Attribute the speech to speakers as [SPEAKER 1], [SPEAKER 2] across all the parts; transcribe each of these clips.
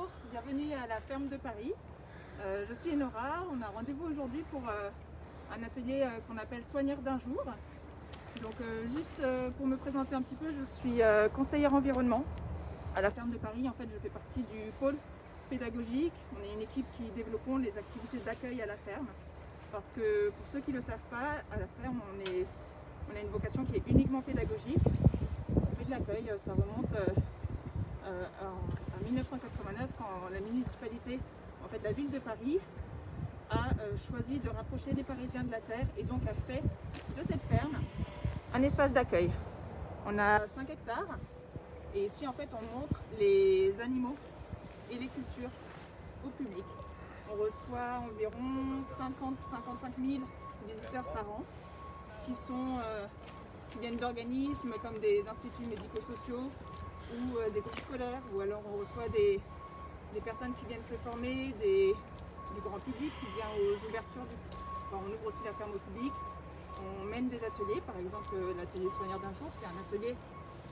[SPEAKER 1] Bonjour, bienvenue à la ferme de Paris. Je suis Enora, on a rendez-vous aujourd'hui pour un atelier qu'on appelle Soigneur d'un jour. Donc juste pour me présenter un petit peu, je suis conseillère environnement à la ferme de Paris. En fait, je fais partie du pôle pédagogique. On est une équipe qui développons les activités d'accueil à la ferme. Parce que pour ceux qui ne le savent pas, à la ferme, on a une vocation qui est uniquement pédagogique. On fait de l'accueil, ça remonte en 1989 quand la municipalité, en fait la ville de Paris, a choisi de rapprocher les Parisiens de la terre et donc a fait de cette ferme un espace d'accueil. On a 5 hectares et ici en fait on montre les animaux et les cultures au public. On reçoit environ 50-55 000 visiteurs par an qui viennent d'organismes comme des instituts médico-sociaux ou des groupes scolaires, ou alors on reçoit des personnes qui viennent se former, du grand public qui vient aux ouvertures. On ouvre aussi la ferme au public. On mène des ateliers, par exemple l'atelier Soigneur d'un jour, c'est un atelier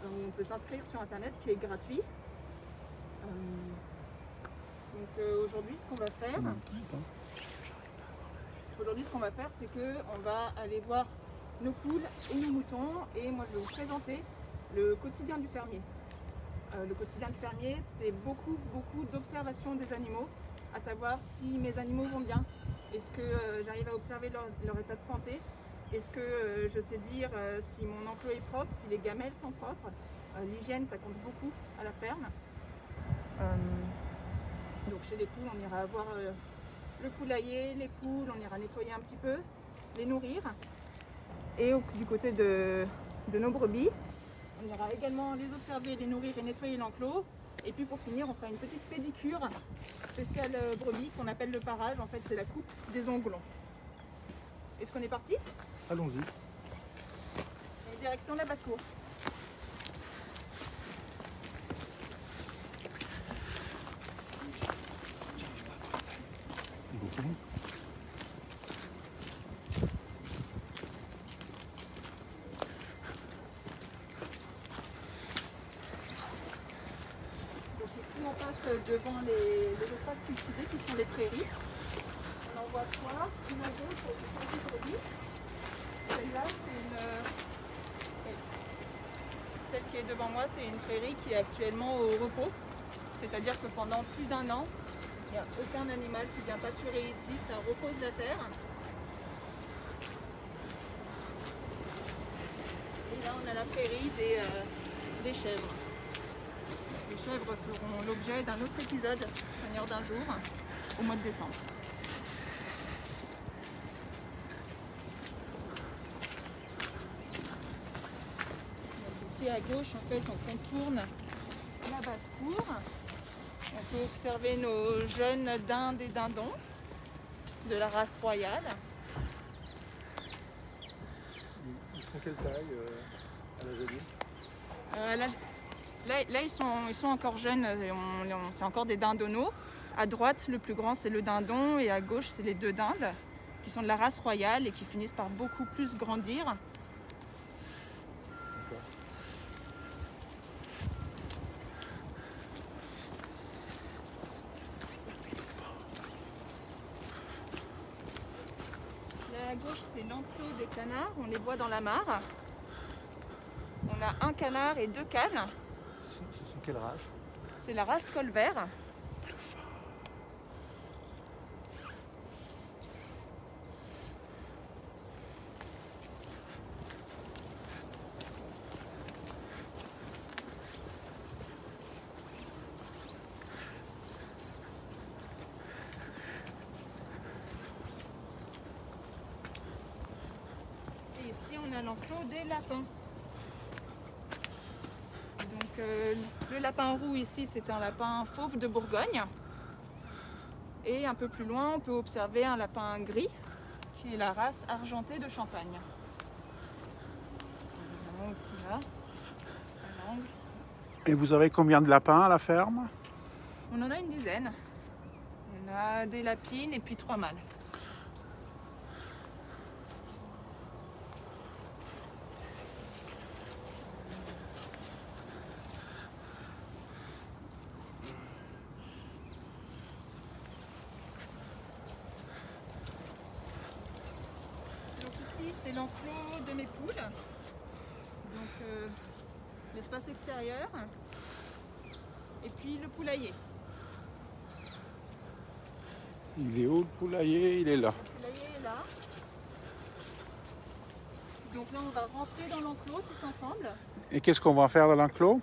[SPEAKER 1] où on peut s'inscrire sur internet qui est gratuit. Aujourd'hui ce qu'on va faire, c'est qu'on va aller voir nos poules et nos moutons, et moi je vais vous présenter le quotidien du fermier. Le quotidien du fermier, c'est beaucoup d'observations des animaux, à savoir si mes animaux vont bien, est-ce que j'arrive à observer leur état de santé, est-ce que je sais dire si mon enclos est propre, si les gamelles sont propres. L'hygiène, ça compte beaucoup à la ferme. Donc chez les poules, on ira voir le poulailler, les poules, on ira nettoyer un petit peu, les nourrir. Et du côté de nos brebis, on ira également les observer, les nourrir et nettoyer l'enclos. Et puis pour finir, on fera une petite pédicure spéciale brebis qu'on appelle le parage. En fait, c'est la coupe des ongles. Est-ce qu'on est parti?
[SPEAKER 2] Allons-y.
[SPEAKER 1] Direction la basse-cour. Devant les espaces cultivés qui sont les prairies. On en voit 3, une à gauche et une brebis. Celle-là, celle qui est devant moi, c'est une prairie qui est actuellement au repos. C'est-à-dire que pendant plus d'1 an, il n'y a aucun animal qui vient pâturer ici, ça repose la terre. Et là, on a la prairie des chèvres. Les chèvres feront l'objet d'un autre épisode, Soigneur d'un jour, au mois de décembre. Donc ici à gauche, en fait, on contourne la basse-cour. On peut observer nos jeunes dindes et dindons de la race royale.
[SPEAKER 2] Ils font quelle taille à l'âge adulte?
[SPEAKER 1] Là, ils sont encore jeunes, c'est encore des dindonneaux. À droite, le plus grand, c'est le dindon, et à gauche, c'est les 2 dindes, qui sont de la race royale et qui finissent par beaucoup plus grandir. Là, à gauche, c'est l'enclos des canards, on les voit dans la mare. On a un canard et 2 canes.
[SPEAKER 2] Ce sont quelle race?
[SPEAKER 1] C'est la race colvert. Et ici, on a l'enclos des lapins. Donc, le lapin roux ici, c'est un lapin fauve de Bourgogne. Et un peu plus loin, on peut observer un lapin gris, qui est la race argentée de Champagne. Évidemment aussi là, à l'angle.
[SPEAKER 2] Et vous avez combien de lapins à la ferme?
[SPEAKER 1] On en a une dizaine. On a des lapines et puis 3 mâles. c'est l'enclos de mes poules. Donc l'espace extérieur. Et puis le poulailler.
[SPEAKER 2] Il est où le poulailler? Il est là.
[SPEAKER 1] Le poulailler est là. Donc là on va rentrer dans l'enclos tous ensemble.
[SPEAKER 2] Et qu'est-ce qu'on va faire dans l'enclos?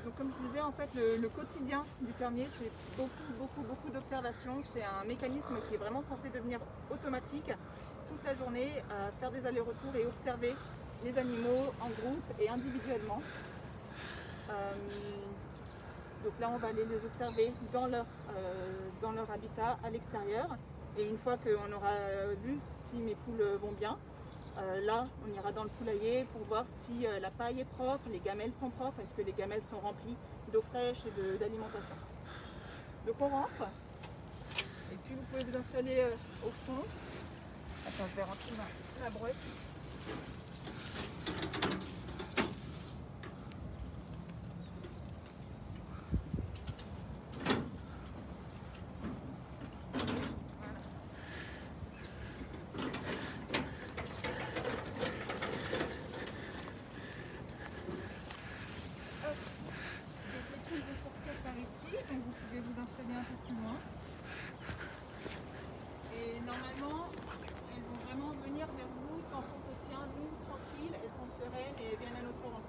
[SPEAKER 1] Donc comme je disais, en fait le quotidien du fermier c'est beaucoup d'observations. C'est un mécanisme qui est vraiment censé devenir automatique toute la journée, à faire des allers-retours et observer les animaux en groupe et individuellement. Donc là on va aller les observer dans leur habitat à l'extérieur. Et une fois qu'on aura vu si mes poules vont bien, là, on ira dans le poulailler pour voir si la paille est propre, les gamelles sont propres, est-ce que les gamelles sont remplies d'eau fraîche et d'alimentation. Donc on rentre, et puis vous pouvez vous installer au fond. Attends, je vais rentrer ma brosse. Donc vous pouvez vous installer un peu plus loin. Et normalement, elles vont vraiment venir vers vous quand on se tient, nous, tranquilles, elles sont sereines et viennent à notre rencontre.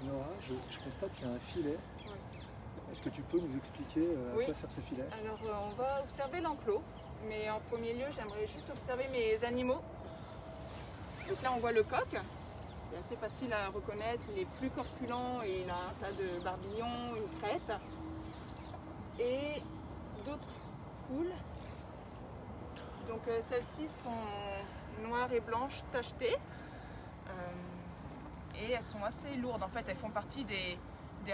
[SPEAKER 2] Nora, je constate qu'il y a un filet.
[SPEAKER 1] Oui.
[SPEAKER 2] Est-ce que tu peux nous expliquer à
[SPEAKER 1] Oui.
[SPEAKER 2] quoi sert ce filet?
[SPEAKER 1] Alors on va observer l'enclos, mais en premier lieu j'aimerais juste observer mes animaux. Donc là on voit le coq, c'est assez facile à reconnaître, il est plus corpulent et il a un tas de barbillons, une crête. Et d'autres poules. Donc celles-ci sont noires et blanches tachetées. Et elles sont assez lourdes. En fait, elles font partie des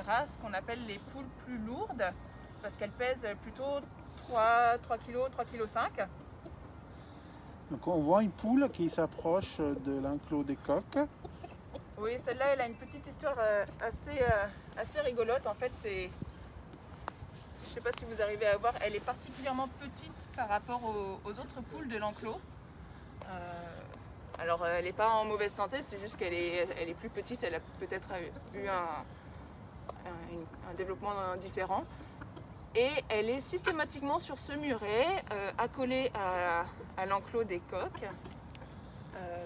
[SPEAKER 1] races qu'on appelle les poules plus lourdes parce qu'elles pèsent plutôt 3 kg, 3,5 kg.
[SPEAKER 2] Donc on voit une poule qui s'approche de l'enclos des coqs.
[SPEAKER 1] Oui, celle-là, elle a une petite histoire assez rigolote. En fait, je ne sais pas si vous arrivez à voir, elle est particulièrement petite par rapport aux autres poules de l'enclos. Alors, elle n'est pas en mauvaise santé, c'est juste qu'elle est plus petite, elle a peut-être eu un développement différent. Et elle est systématiquement sur ce muret, accolée à l'enclos des coqs,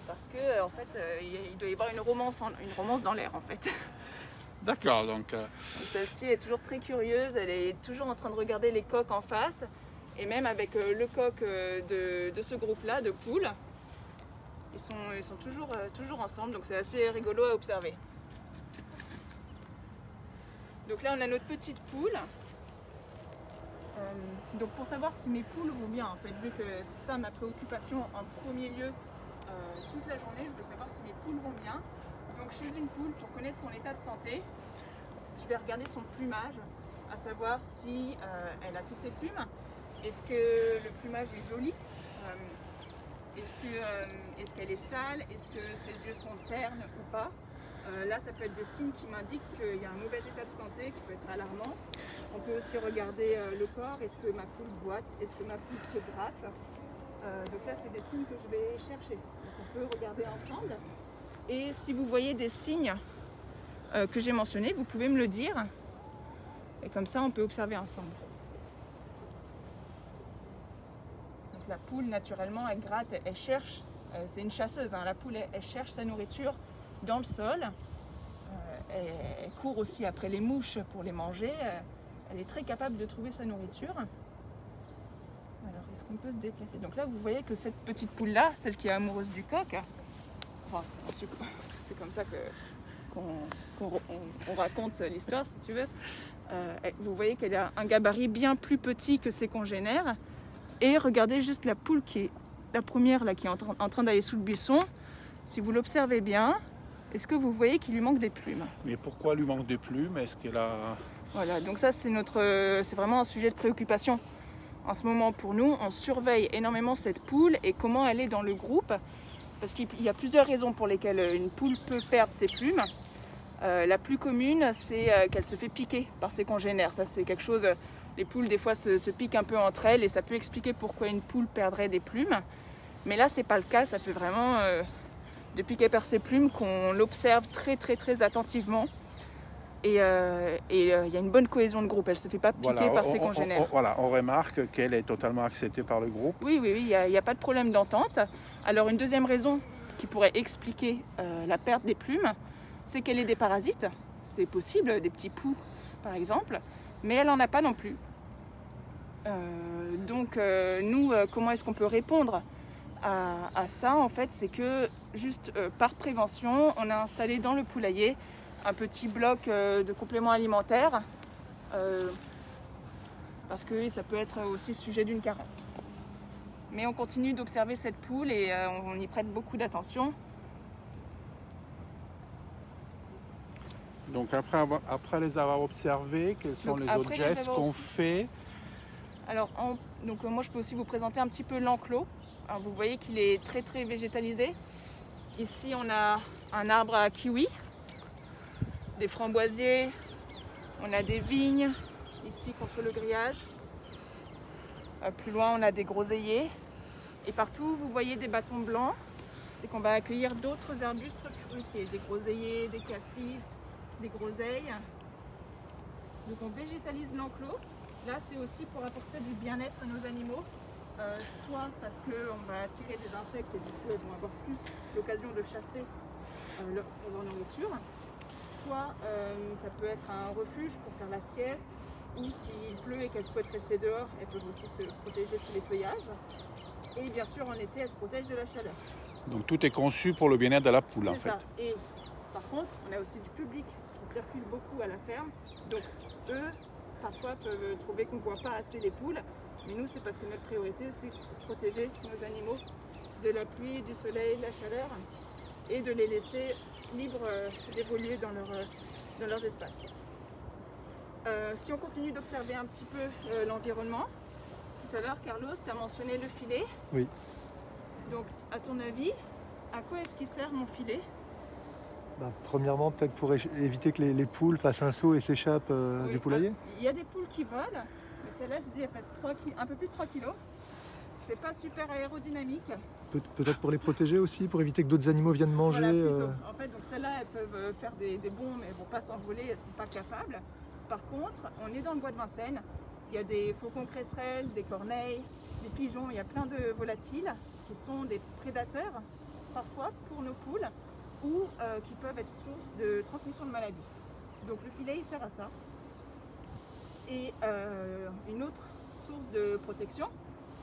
[SPEAKER 1] parce que en fait, il doit y avoir une romance dans l'air en fait.
[SPEAKER 2] D'accord, donc...
[SPEAKER 1] Celle-ci est toujours très curieuse, elle est toujours en train de regarder les coqs en face, et même avec le coq de ce groupe-là, de poules, ils sont toujours ensemble, donc c'est assez rigolo à observer. Donc là on a notre petite poule. Donc pour savoir si mes poules vont bien, en fait, vu que c'est ça ma préoccupation en premier lieu toute la journée, je veux savoir si mes poules vont bien. Donc chez une poule, pour connaître son état de santé, je vais regarder son plumage, à savoir si elle a toutes ses plumes. Est-ce que le plumage est joli? Est-ce qu'elle est sale? Est-ce que ses yeux sont ternes ou pas? Là, ça peut être des signes qui m'indiquent qu'il y a un mauvais état de santé qui peut être alarmant. On peut aussi regarder le corps. Est-ce que ma poule boite? Est-ce que ma poule se gratte? Donc là, c'est des signes que je vais chercher. Donc on peut regarder ensemble. Et si vous voyez des signes que j'ai mentionnés, vous pouvez me le dire. Et comme ça, on peut observer ensemble. Donc la poule, naturellement, elle gratte, elle cherche. C'est une chasseuse, hein, la poule, elle cherche sa nourriture dans le sol. Elle court aussi après les mouches pour les manger. Elle est très capable de trouver sa nourriture. Alors Est-ce qu'on peut se déplacer? Donc là, vous voyez que cette petite poule-là, celle qui est amoureuse du coq, enfin, c'est comme ça qu'on raconte l'histoire, si tu veux. Vous voyez qu'elle a un gabarit bien plus petit que ses congénères. Et regardez juste la poule qui est la première là, qui est en train d'aller sous le buisson. Si vous l'observez bien, est-ce que vous voyez qu'il lui manque des plumes?
[SPEAKER 2] Mais pourquoi lui manque des plumes? Est-ce qu'elle a...
[SPEAKER 1] Voilà, donc ça c'est vraiment un sujet de préoccupation. En ce moment pour nous, on surveille énormément cette poule et comment elle est dans le groupe. Parce qu'il y a plusieurs raisons pour lesquelles une poule peut perdre ses plumes. La plus commune, c'est qu'elle se fait piquer par ses congénères. Ça c'est quelque chose, les poules des fois se piquent un peu entre elles et ça peut expliquer pourquoi une poule perdrait des plumes. Mais là c'est pas le cas, ça fait vraiment depuis qu'elle perd ses plumes qu'on l'observe très très très attentivement. Et il y a une bonne cohésion de groupe, elle ne se fait pas piquer par ses congénères.
[SPEAKER 2] On remarque qu'elle est totalement acceptée par le groupe.
[SPEAKER 1] Oui, il n'y a pas de problème d'entente. Alors une deuxième raison qui pourrait expliquer la perte des plumes, c'est qu'elle ait des parasites. C'est possible, des petits poux par exemple, mais elle n'en a pas non plus. Donc nous, comment est-ce qu'on peut répondre à ça? En fait, c'est que juste par prévention, on a installé dans le poulailler un petit bloc de compléments alimentaires parce que ça peut être aussi sujet d'une carence. Mais on continue d'observer cette poule et on y prête beaucoup d'attention.
[SPEAKER 2] Donc après les avoir observés, quels sont les autres gestes qu'on fait?
[SPEAKER 1] Alors moi je peux aussi vous présenter un petit peu l'enclos. Alors, vous voyez qu'il est très très végétalisé. Ici on a un arbre à kiwi, des framboisiers, on a des vignes, ici contre le grillage. Plus loin on a des groseilliers. Et partout vous voyez des bâtons blancs. C'est qu'on va accueillir d'autres arbustes fruitiers, des groseilliers, des cassis, des groseilles. Donc on végétalise l'enclos. Là c'est aussi pour apporter du bien-être à nos animaux. Soit parce qu'on va attirer des insectes et du coup ils vont avoir plus l'occasion de chasser leur nourriture. Soit ça peut être un refuge pour faire la sieste, ou s'il pleut et qu'elles souhaitent rester dehors, elles peuvent aussi se protéger sous les feuillages. Et bien sûr en été elles se protègent de la chaleur.
[SPEAKER 2] Donc tout est conçu pour le bien-être de la poule en fait.
[SPEAKER 1] Ça. Et par contre on a aussi du public qui circule beaucoup à la ferme. Donc eux parfois peuvent trouver qu'on ne voit pas assez les poules. Mais nous, c'est parce que notre priorité, c'est de protéger nos animaux de la pluie, du soleil, de la chaleur et de les laisser libres d'évoluer dans leurs espaces. Si on continue d'observer un petit peu l'environnement, tout à l'heure, Carlos, tu as mentionné le filet.
[SPEAKER 3] Oui.
[SPEAKER 1] Donc, à ton avis, à quoi est-ce qu'il sert mon filet?
[SPEAKER 3] Premièrement, peut-être pour éviter que les poules fassent un saut et s'échappent du poulailler.
[SPEAKER 1] Il y a des poules qui volent. Celle-là, je dis, elle pèse un peu plus de 3 kg. C'est pas super aérodynamique.
[SPEAKER 3] Peut-être pour les protéger aussi, pour éviter que d'autres animaux viennent manger.
[SPEAKER 1] Voilà, en fait, donc celles-là, elles peuvent faire des bonds, mais elles ne vont pas s'envoler, elles ne sont pas capables. Par contre, on est dans le bois de Vincennes. Il y a des faucons cresserelles, des corneilles, des pigeons. Il y a plein de volatiles qui sont des prédateurs, parfois, pour nos poules, ou qui peuvent être source de transmission de maladies. Donc le filet, il sert à ça. Et une autre source de protection,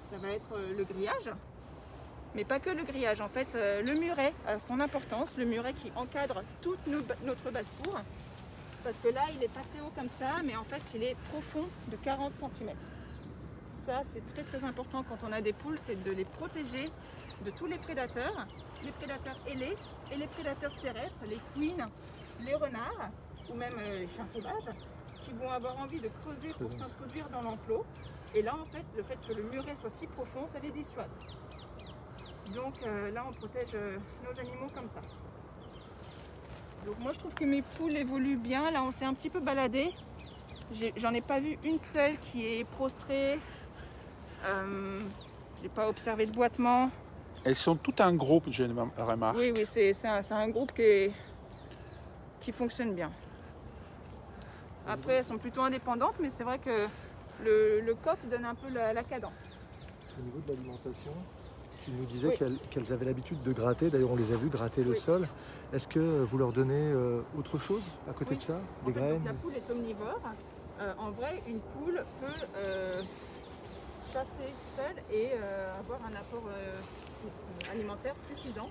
[SPEAKER 1] ça va être le grillage. Mais pas que le grillage, en fait, le muret a son importance, le muret qui encadre toute notre basse-cour. Parce que là, il n'est pas très haut comme ça, mais en fait, il est profond de 40 cm. Ça, c'est très très important quand on a des poules, c'est de les protéger de tous les prédateurs ailés et les prédateurs terrestres, les fouines, les renards, ou même les chiens sauvages, qui vont avoir envie de creuser pour s'introduire dans l'enclos. Et là, en fait, le fait que le muret soit si profond, ça les dissuade. Donc là, on protège nos animaux comme ça. Donc moi, je trouve que mes poules évoluent bien. Là, on s'est un petit peu baladé. J'en ai pas vu une seule qui est prostrée. J'ai pas observé de boitement.
[SPEAKER 2] Elles sont toutes en groupe, je remarque.
[SPEAKER 1] Oui, c'est un groupe qui fonctionne bien. Après, elles sont plutôt indépendantes, mais c'est vrai que le coq donne un peu la cadence.
[SPEAKER 3] Au niveau de l'alimentation, tu nous disais qu'elles avaient l'habitude de gratter, d'ailleurs on les a vues gratter le sol. Est-ce que vous leur donnez autre chose à côté de ça? Des graines?
[SPEAKER 1] La poule est omnivore. En vrai, une poule peut chasser seule et avoir un apport alimentaire suffisant.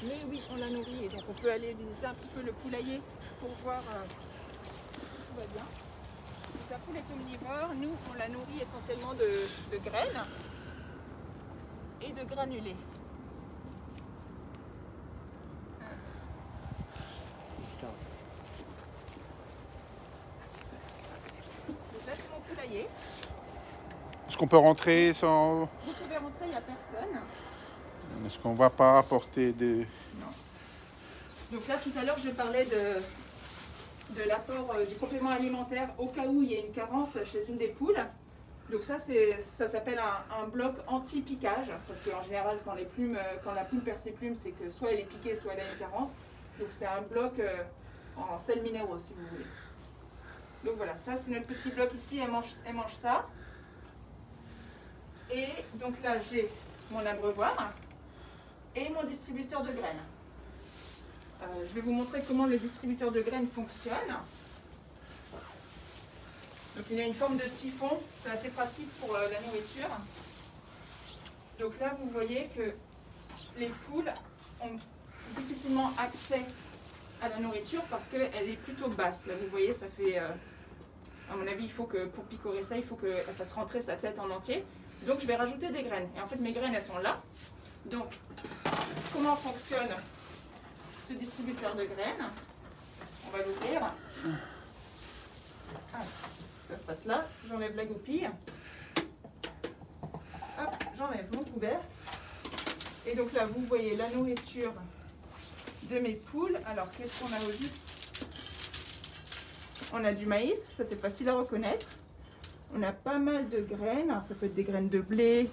[SPEAKER 1] Mais oui, on la nourrit et donc on peut aller visiter un petit peu le poulailler pour voir si tout va bien. Donc la poule est omnivore, nous on la nourrit essentiellement de graines et de granulés. Donc là c'est mon poulailler.
[SPEAKER 2] Est-ce qu'on peut rentrer sans...
[SPEAKER 1] Vous pouvez rentrer, il n'y a personne.
[SPEAKER 2] Est-ce qu'on ne va pas apporter des...
[SPEAKER 1] Non. Donc là tout à l'heure je parlais de l'apport du complément alimentaire au cas où il y a une carence chez une des poules. Donc ça s'appelle un bloc anti-piquage, parce qu'en général quand la poule perd ses plumes, c'est que soit elle est piquée, soit elle a une carence. Donc c'est un bloc en sels minéraux si vous voulez. Donc voilà, ça c'est notre petit bloc ici, elle mange ça. Et donc là j'ai mon abreuvoir et mon distributeur de graines. Je vais vous montrer comment le distributeur de graines fonctionne. Donc il y a une forme de siphon, c'est assez pratique pour la nourriture. Donc là vous voyez que les poules ont difficilement accès à la nourriture parce qu'elle est plutôt basse. Là vous voyez, ça fait, à mon avis, il faut que pour picorer ça, il faut qu'elle fasse rentrer sa tête en entier. Donc je vais rajouter des graines. Et en fait mes graines elles sont là. Donc comment fonctionne ce distributeur de graines? On va l'ouvrir. Ah, ça se passe là. J'enlève la goupille. Hop, j'enlève mon couvert. Et donc là, vous voyez la nourriture de mes poules. Alors, qu'est-ce qu'on a au juste? On a du maïs, ça c'est facile à reconnaître. On a pas mal de graines. Alors, ça peut être des graines de blé,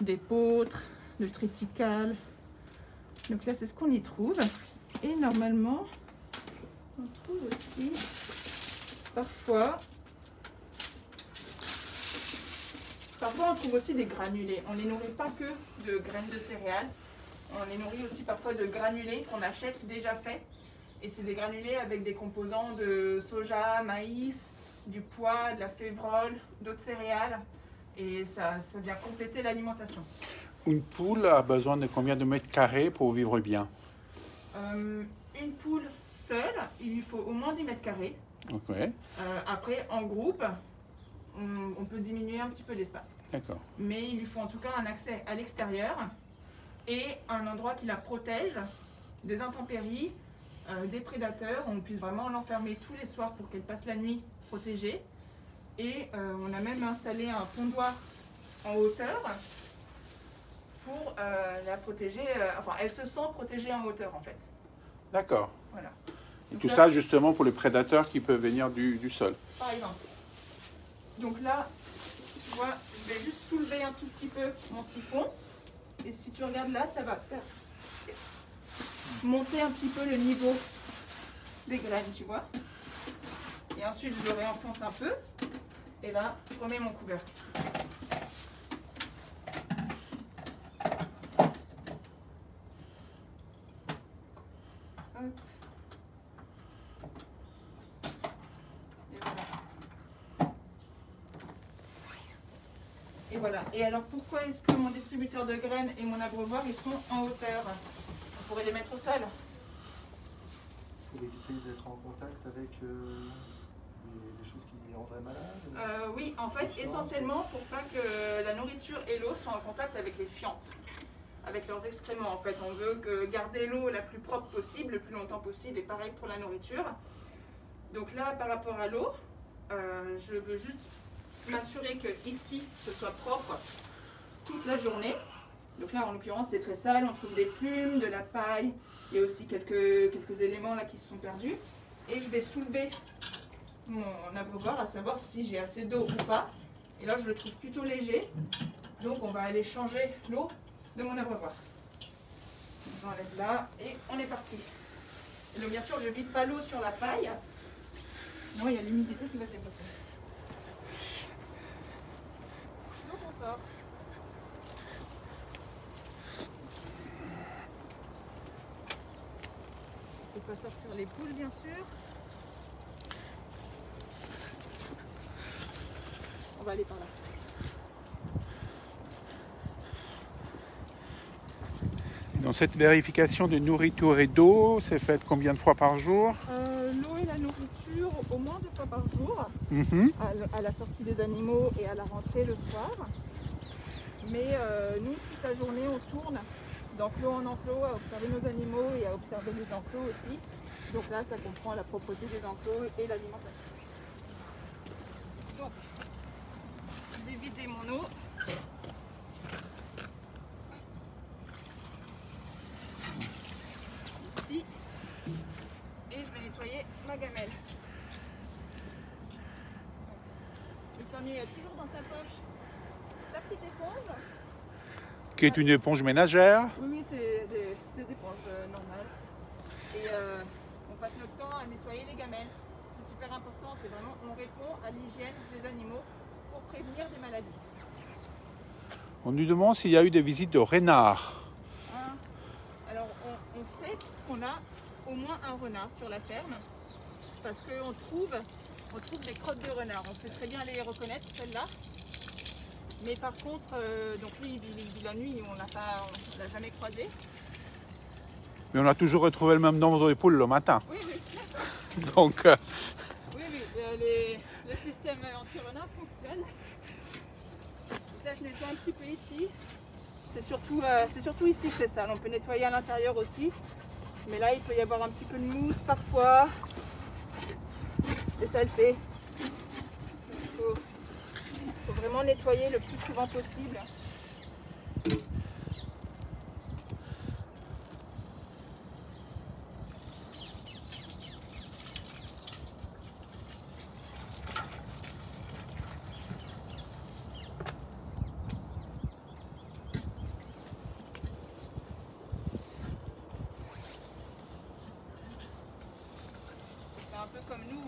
[SPEAKER 1] d'épeautre, de triticale. Donc là, c'est ce qu'on y trouve. Et normalement, on trouve aussi parfois on trouve aussi des granulés. On ne les nourrit pas que de graines de céréales. On les nourrit aussi parfois de granulés qu'on achète déjà faits. Et c'est des granulés avec des composants de soja, maïs, du pois, de la févrole, d'autres céréales. Et ça vient compléter l'alimentation.
[SPEAKER 2] Une poule a besoin de combien de mètres carrés pour vivre bien?
[SPEAKER 1] Une poule seule, il lui faut au moins 10 mètres carrés.
[SPEAKER 2] Okay.
[SPEAKER 1] Après, en groupe, on peut diminuer un petit peu l'espace.
[SPEAKER 2] D'accord.
[SPEAKER 1] Mais il lui faut en tout cas un accès à l'extérieur et un endroit qui la protège des intempéries, des prédateurs. On puisse vraiment l'enfermer tous les soirs pour qu'elle passe la nuit protégée. Et on a même installé un pondoir en hauteur pour la protéger. Enfin, elle se sent protégée en hauteur en fait.
[SPEAKER 2] D'accord.
[SPEAKER 1] Voilà.
[SPEAKER 2] Et
[SPEAKER 1] Donc
[SPEAKER 2] tout
[SPEAKER 1] là,
[SPEAKER 2] ça justement pour les prédateurs qui peuvent venir du sol.
[SPEAKER 1] par exemple. Donc là, tu vois, je vais juste soulever un tout petit peu mon siphon. Et si tu regardes là, ça va faire monter un petit peu le niveau des graines, tu vois. Et ensuite, je le réenfonce un peu. Et là, je remets mon couvercle. Hop. Et voilà. Et alors pourquoi est-ce que mon distributeur de graines et mon abreuvoir ils sont en hauteur? On pourrait les mettre au sol.
[SPEAKER 3] Pour éviter d'être en contact avec des choses qui les rendraient malades?
[SPEAKER 1] Oui, en fait, essentiellement pour pas que la nourriture et l'eau soient en contact avec les fientes, avec leurs excréments. En fait, on veut garder l'eau la plus propre possible, le plus longtemps possible, et pareil pour la nourriture. Donc là, par rapport à l'eau, je veux juste m'assurer que ici ce soit propre toute la journée. Donc là en l'occurrence c'est très sale, on trouve des plumes, de la paille, il y a aussi quelques éléments là qui se sont perdus. Et je vais soulever mon abreuvoir à savoir si j'ai assez d'eau ou pas. Et là je le trouve plutôt léger, donc on va aller changer l'eau de mon abreuvoir. J'enlève là et on est parti. Et donc bien sûr je ne vide pas l'eau sur la paille, sinon il y a l'humidité qui va se développer. Ça. On ne peut pas sortir les poules bien sûr. On va aller par là.
[SPEAKER 2] Donc cette vérification de nourriture et d'eau, c'est fait combien de fois par jour?
[SPEAKER 1] L'eau et la nourriture au moins 2 fois par jour,
[SPEAKER 2] Mhm.
[SPEAKER 1] à la sortie des animaux et à la rentrée le soir. Mais nous, toute la journée, on tourne d'enclos en enclos à observer nos animaux et à observer les enclos aussi. Donc là, ça comprend la propreté des enclos et l'alimentation. Donc, je vais vider mon eau. Ici. Et je vais nettoyer ma gamelle. Le fermier a toujours dans sa poche sa petite éponge.
[SPEAKER 2] Qui est une éponge ménagère.
[SPEAKER 1] Oui, oui, c'est des éponges normales. Et on passe notre temps à nettoyer les gamelles. C'est super important, c'est vraiment, on répond à l'hygiène des animaux pour prévenir des maladies.
[SPEAKER 2] On nous demande s'il y a eu des visites de renards.
[SPEAKER 1] Hein. Alors, on sait qu'on a au moins un renard sur la ferme parce qu'on trouve des crottes de renard. On sait très bien les reconnaître, celles-là. Mais par contre, donc lui, il vit la nuit, on l'a jamais croisé.
[SPEAKER 2] Mais on a toujours retrouvé le même nombre de poules le matin.
[SPEAKER 1] Oui, oui.
[SPEAKER 2] Donc,
[SPEAKER 1] Oui, le système anti-renard fonctionne. Donc là, je nettoie un petit peu ici. C'est surtout ici que c'est sale. On peut nettoyer à l'intérieur aussi. Mais là, il peut y avoir un petit peu de mousse parfois. Des saletés. Il faut vraiment nettoyer le plus souvent possible. C'est un peu comme nous,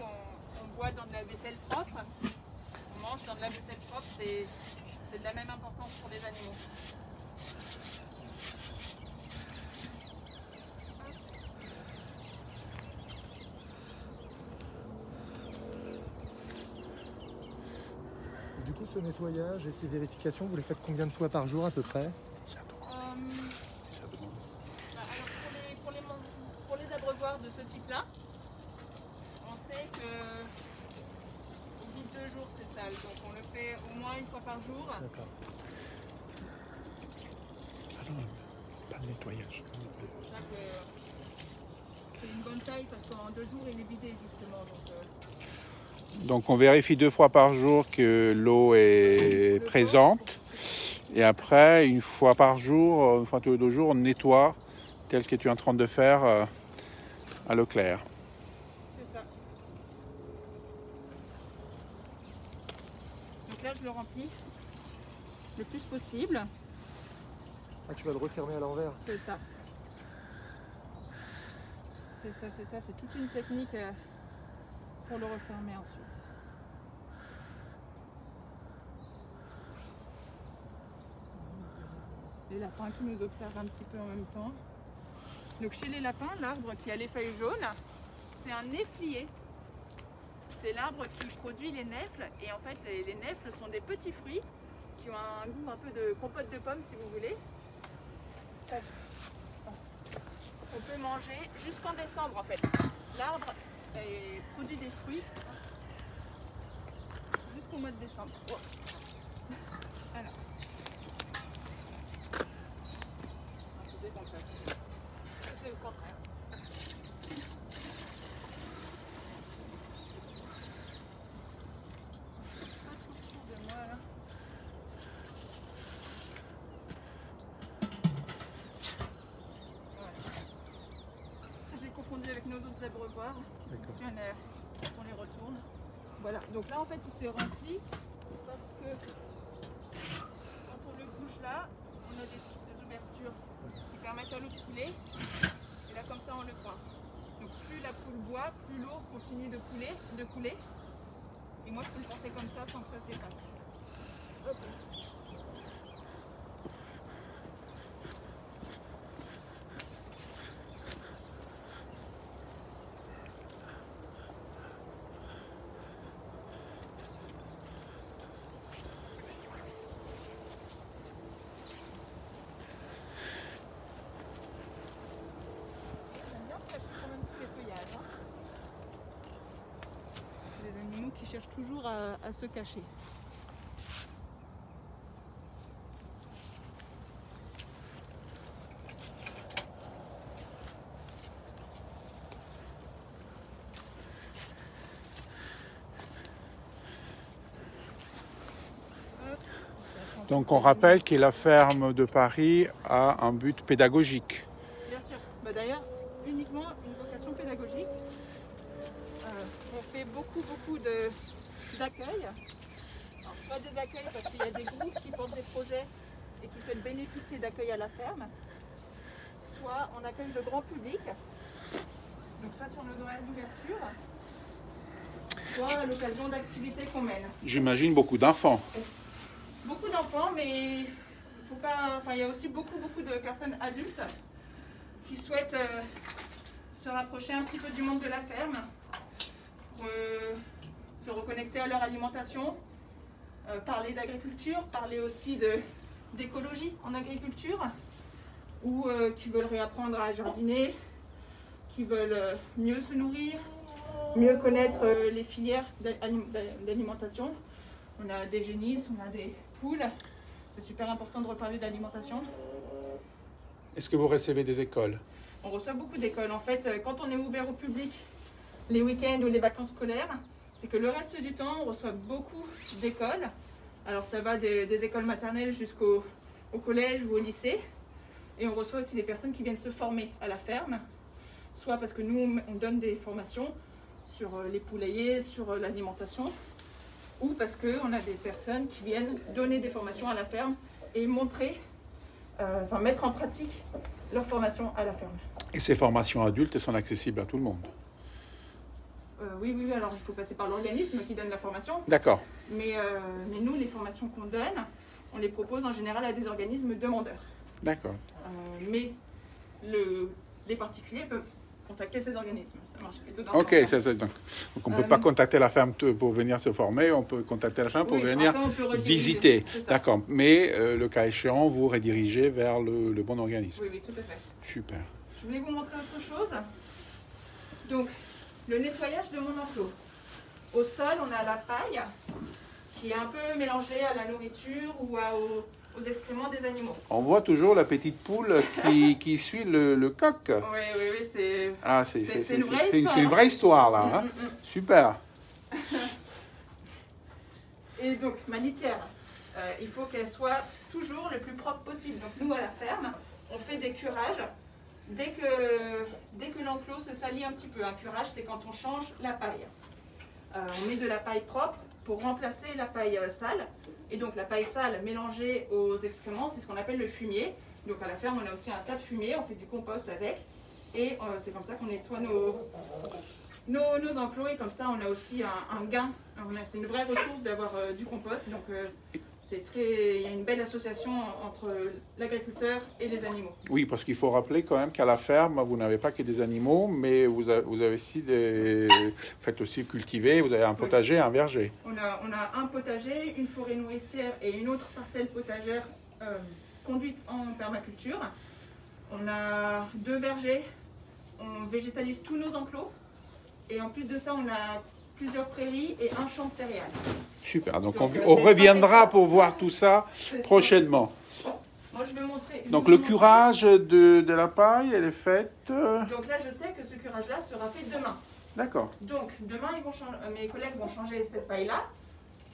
[SPEAKER 1] on boit dans de la vaisselle propre. On mange dans de la vaisselle propre, c'est de la même importance pour les animaux.
[SPEAKER 3] Du coup, ce nettoyage et ces vérifications, vous les faites combien de fois par jour à peu près?
[SPEAKER 1] Alors pour les abreuvoirs de ce type-là, on sait que au bout de 2 jours c'est sale, donc on le fait au moins 1 fois par jour.
[SPEAKER 3] D'accord.
[SPEAKER 2] pas de nettoyage.
[SPEAKER 1] Donc, c'est une bonne taille parce qu'en 2 jours il est vidé justement.
[SPEAKER 2] Donc on vérifie 2 fois par jour que l'eau est présente. Et après, 1 fois par jour, 1 fois tous les 2 jours, on nettoie tel que tu es en train de faire à l'eau claire.
[SPEAKER 1] C'est ça. Donc là je le remplis le plus possible.
[SPEAKER 3] Ah, tu vas le refermer à l'envers.
[SPEAKER 1] C'est ça. C'est ça, c'est ça. C'est toute une technique pour le refermer ensuite. Les lapins qui nous observent un petit peu en même temps. Donc chez les lapins, l'arbre qui a les feuilles jaunes, c'est un néflier. C'est l'arbre qui produit les nèfles. Et en fait, les nèfles sont des petits fruits qui ont un goût un peu de compote de pommes si vous voulez. On peut manger jusqu'en décembre en fait. L'arbre produit des fruits jusqu'au mois de décembre. Oh. Alors. C'était le contraire. C'était le contraire. Pas trop sûr de moi là. J'ai confondu avec nos autres abreuvoirs. Quand on les retourne. Voilà, donc là en fait il s'est rempli parce que quand on le bouge là, on a des ouvertures qui permettent à l'eau de couler. Et là comme ça on le coince. Donc plus la poule boit, plus l'eau continue de couler. Et moi je peux le porter comme ça sans que ça se dépasse. Hop. qui cherchent toujours à se cacher.
[SPEAKER 2] Donc on rappelle que la ferme de Paris a un but pédagogique.
[SPEAKER 1] Bien sûr. Bah, d'ailleurs, uniquement une vocation pédagogique. On fait beaucoup d'accueil. Soit des accueils parce qu'il y a des groupes qui portent des projets et qui souhaitent bénéficier d'accueil à la ferme. Soit on accueille le grand public. Donc soit sur nos horaires d'ouverture, soit à l'occasion d'activités qu'on mène.
[SPEAKER 2] J'imagine beaucoup d'enfants.
[SPEAKER 1] Beaucoup d'enfants, mais il y a aussi beaucoup de personnes adultes qui souhaitent se rapprocher un petit peu du monde de la ferme, se reconnecter à leur alimentation, parler d'agriculture, parler aussi d'écologie en agriculture, ou qui veulent réapprendre à jardiner, qui veulent mieux se nourrir, mieux connaître les filières d'alimentation. On a des génisses, on a des poules. C'est super important de reparler d'alimentation.
[SPEAKER 2] Est-ce que vous recevez des écoles?
[SPEAKER 1] On reçoit beaucoup d'écoles. En fait, quand on est ouvert au public, les week-ends ou les vacances scolaires, c'est que le reste du temps, on reçoit beaucoup d'écoles. Alors ça va des écoles maternelles jusqu'au collège ou au lycée. Et on reçoit aussi des personnes qui viennent se former à la ferme. Soit parce que nous, on donne des formations sur les poulaillers, sur l'alimentation, ou parce qu'on a des personnes qui viennent donner des formations à la ferme et mettre en pratique leur formation à la ferme.
[SPEAKER 2] Et ces formations adultes sont accessibles à tout le monde?
[SPEAKER 1] Oui, alors il faut passer par l'organisme qui donne la formation.
[SPEAKER 2] D'accord.
[SPEAKER 1] Mais nous, les formations qu'on donne, on les propose en général à des organismes demandeurs.
[SPEAKER 2] D'accord.
[SPEAKER 1] Mais les particuliers peuvent contacter ces organismes. Ça marche plutôt dans
[SPEAKER 2] Ok, donc on ne peut pas contacter la ferme pour venir se former, on peut contacter la ferme pour venir visiter. D'accord, mais le cas échéant, vous redirigez vers le bon organisme.
[SPEAKER 1] Oui, tout à fait.
[SPEAKER 2] Super.
[SPEAKER 1] Je voulais vous montrer autre chose. Donc, le nettoyage de mon enclos. Au sol, on a la paille qui est un peu mélangée à la nourriture ou aux excréments des animaux.
[SPEAKER 2] On voit toujours la petite poule qui suit le coq.
[SPEAKER 1] Oui, c'est
[SPEAKER 2] une
[SPEAKER 1] vraie histoire.
[SPEAKER 2] C'est une vraie histoire, là. Hein. Super.
[SPEAKER 1] Et donc, ma litière, il faut qu'elle soit toujours le plus propre possible. Donc, nous, à la ferme, on fait des curages dès que l'enclos se salit un petit peu. Un curage, c'est quand on change la paille. On met de la paille propre pour remplacer la paille sale. Et donc la paille sale mélangée aux excréments, c'est ce qu'on appelle le fumier. Donc à la ferme, on a aussi un tas de fumier, on fait du compost avec. Et c'est comme ça qu'on nettoie nos enclos. Et comme ça, on a aussi un gain. C'est une vraie ressource d'avoir du compost. Donc il y a une belle association entre l'agriculteur et les animaux.
[SPEAKER 2] Oui, parce qu'il faut rappeler quand même qu'à la ferme, vous n'avez pas que des animaux, mais vous avez aussi faites aussi cultiver, vous avez un potager, un verger.
[SPEAKER 1] On a un potager, une forêt nourricière et une autre parcelle potagère conduite en permaculture. On a 2 vergers, on végétalise tous nos enclos et en plus de ça, on a plusieurs prairies et un champ de céréales.
[SPEAKER 2] Super, donc on reviendra pour voir tout ça prochainement.
[SPEAKER 1] Moi, je vais montrer.
[SPEAKER 2] Donc le curage de la paille, elle est faite...
[SPEAKER 1] Donc là, je sais que ce curage-là sera fait demain.
[SPEAKER 2] D'accord.
[SPEAKER 1] Donc demain, mes collègues vont changer cette paille-là.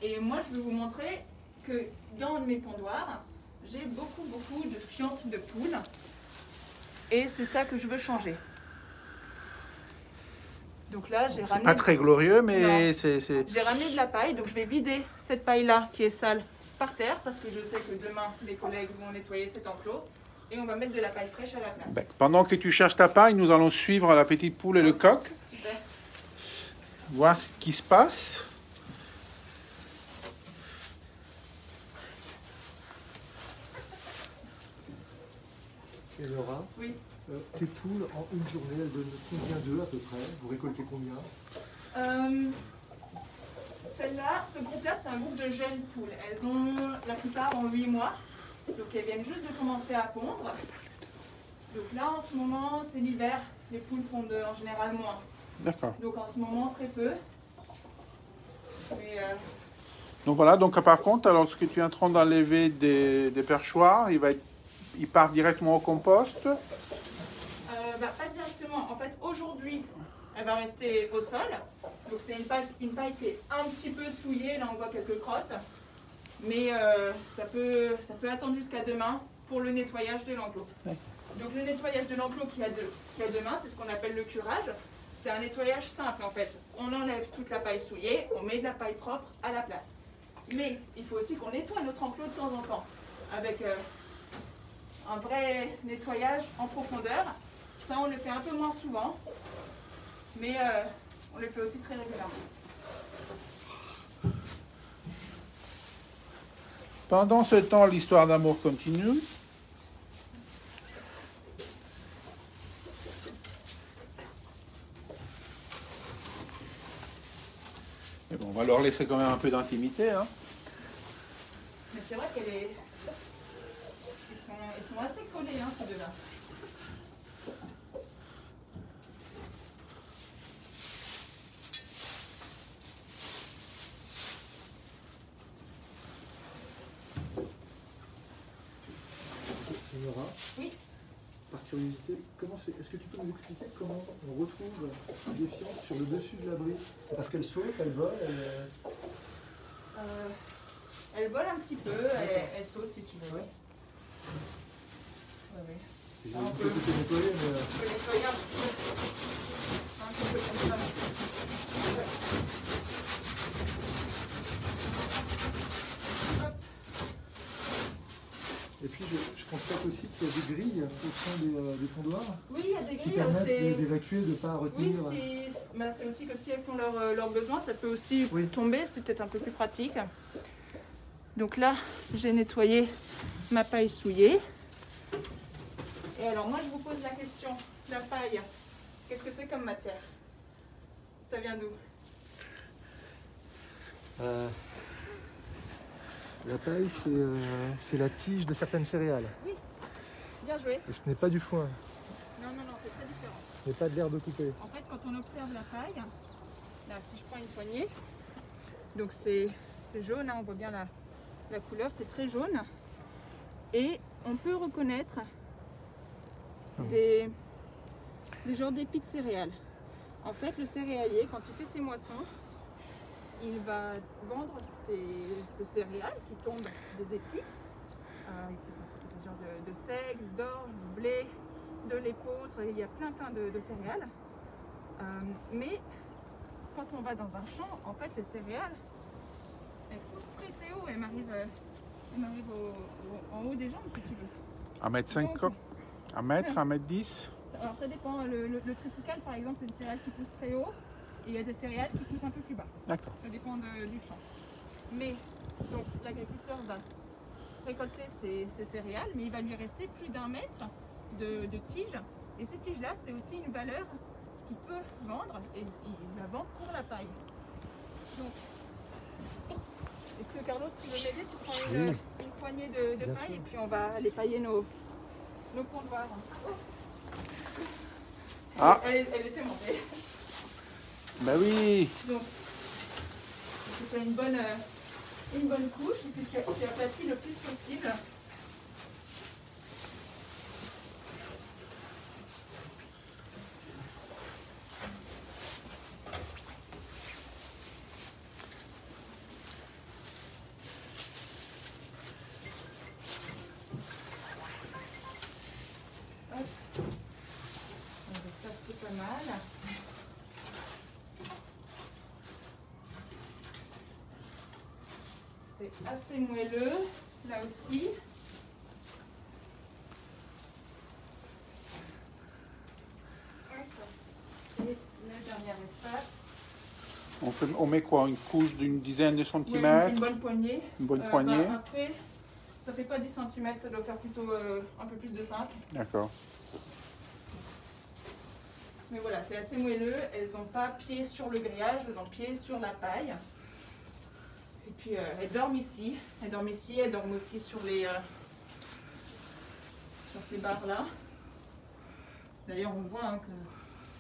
[SPEAKER 1] Et moi, je vais vous montrer que dans mes pondoirs, j'ai beaucoup de fientes de poules. Et c'est ça que je veux changer. Donc là, j'ai ramené...
[SPEAKER 2] Pas très glorieux, mais c'est...
[SPEAKER 1] J'ai ramené de la paille, donc je vais vider cette paille-là qui est sale par terre, parce que je sais que demain, mes collègues vont nettoyer cet enclos, et on va mettre de la paille fraîche à la place.
[SPEAKER 2] Ben, pendant que tu cherches ta paille, nous allons suivre la petite poule et le coq.
[SPEAKER 1] Super.
[SPEAKER 2] Voir ce qui se passe.
[SPEAKER 3] Et Laura,
[SPEAKER 1] Oui.
[SPEAKER 3] Tes poules, en une journée, elles donnent combien d'œufs à peu près? Vous récoltez combien?
[SPEAKER 1] Celle-là, ce groupe-là, c'est un groupe de jeunes poules. La plupart ont 8 mois. Donc elles viennent juste de commencer à pondre. Donc là, en ce moment, c'est l'hiver. Les poules pondent en général moins.
[SPEAKER 2] D'accord.
[SPEAKER 1] Donc en ce moment, très peu. Mais,
[SPEAKER 2] Donc voilà, donc par contre, alors lorsque tu es en train d'enlever des perchoirs, il part directement au compost.
[SPEAKER 1] Pas directement. En fait, aujourd'hui, elle va rester au sol. Donc c'est une paille qui est un petit peu souillée. Là, on voit quelques crottes. Mais ça peut attendre jusqu'à demain pour le nettoyage de l'enclos.
[SPEAKER 2] Ouais.
[SPEAKER 1] Donc le nettoyage de l'enclos qu'il y a demain, c'est ce qu'on appelle le curage. C'est un nettoyage simple en fait. On enlève toute la paille souillée, on met de la paille propre à la place. Mais il faut aussi qu'on nettoie notre enclos de temps en temps avec un vrai nettoyage en profondeur. Ça, on le fait un peu moins souvent, mais on le fait aussi très régulièrement.
[SPEAKER 2] Pendant ce temps, l'histoire d'amour continue. Et bon, on va leur laisser quand même un peu d'intimité. Hein.
[SPEAKER 1] Mais c'est vrai qu'ils sont assez collés, hein, ces deux-là.
[SPEAKER 3] Nora,
[SPEAKER 1] Oui.
[SPEAKER 3] par curiosité, est-ce que tu peux nous expliquer comment on retrouve une défiance sur le dessus de l'abri? Parce qu'elle saute, elle vole,
[SPEAKER 1] Elle vole un petit peu, elle saute si tu veux, oui. Ouais, oui.
[SPEAKER 3] J'ai
[SPEAKER 1] On
[SPEAKER 3] dit
[SPEAKER 1] peut-
[SPEAKER 3] que c'était nettoyé, mais
[SPEAKER 1] Je peux nettoyer un petit peu. Un petit peu comme ça. Ouais. Hop.
[SPEAKER 3] Et puis je constate aussi qu'il y a des grilles au fond des tondoirs
[SPEAKER 1] Oui, il y a des
[SPEAKER 3] qui
[SPEAKER 1] grilles.
[SPEAKER 3] permettent
[SPEAKER 1] C'est
[SPEAKER 3] d'évacuer, de ne pas
[SPEAKER 1] oui,
[SPEAKER 3] retenir.
[SPEAKER 1] c'est aussi que si elles font leurs besoins, ça peut aussi
[SPEAKER 3] Oui.
[SPEAKER 1] tomber. C'est peut-être un peu plus pratique. Donc là, j'ai nettoyé ma paille souillée. Et alors moi, je vous pose la question. La paille, qu'est-ce que c'est comme matière? Ça vient d'où?
[SPEAKER 3] La paille, c'est la tige de certaines céréales.
[SPEAKER 1] Bien joué.
[SPEAKER 3] Et ce n'est pas du foin,
[SPEAKER 1] Non, c'est très différent.
[SPEAKER 3] ce n'est pas de l'herbe coupée.
[SPEAKER 1] En fait, quand on observe la paille, là, si je prends une poignée, donc c'est jaune, hein, on voit bien la couleur, c'est très jaune. Et on peut reconnaître des genres d'épis de céréales. En fait, le céréalier, quand il fait ses moissons, il va vendre ses céréales qui tombent des épis. C'est genre de seigle, d'orge, du blé, de l'épeautre, il y a plein de céréales. Mais quand on va dans un champ, en fait, les céréales, elles poussent très haut, elles m'arrivent en haut des jambes si tu veux.
[SPEAKER 2] 1,50 m, 1 mètre, 1,10 m.
[SPEAKER 1] Alors ça dépend, le triticale par exemple, c'est une céréale qui pousse très haut et il y a des céréales qui poussent un peu plus bas.
[SPEAKER 2] D'accord.
[SPEAKER 1] Ça dépend du champ. Mais donc l'agriculteur va récolter ces céréales, mais il va lui rester plus d'1 mètre de tiges. Et ces tiges-là, c'est aussi une valeur qu'il peut vendre et il la vend pour la paille. Donc, est-ce que Carlos, tu veux m'aider? Tu prends une poignée de
[SPEAKER 3] Bien
[SPEAKER 1] paille
[SPEAKER 3] sûr.
[SPEAKER 1] et puis on va aller pailler nos comptoirs.
[SPEAKER 2] Ah.
[SPEAKER 1] Elle était montée.
[SPEAKER 2] Ben oui.
[SPEAKER 1] Donc, tu fais une bonne couche et puis tu aplatis le plus possible. Hop. Donc ça c'est pas mal. C'est assez moelleux, là aussi. Et le dernier espace.
[SPEAKER 2] On met quoi? Une couche d'une dizaine de
[SPEAKER 1] Oui,
[SPEAKER 2] centimètres?
[SPEAKER 1] une bonne poignée.
[SPEAKER 2] Une bonne poignée.
[SPEAKER 1] Après, ça fait pas 10 cm, ça doit faire plutôt un peu plus de 5.
[SPEAKER 2] D'accord.
[SPEAKER 1] Mais voilà, c'est assez moelleux. Elles n'ont pas pied sur le grillage, elles ont pied sur la paille. Et puis elles dorment ici. Elles dorment ici, elles dorment aussi sur ces barres-là. D'ailleurs, on voit hein, que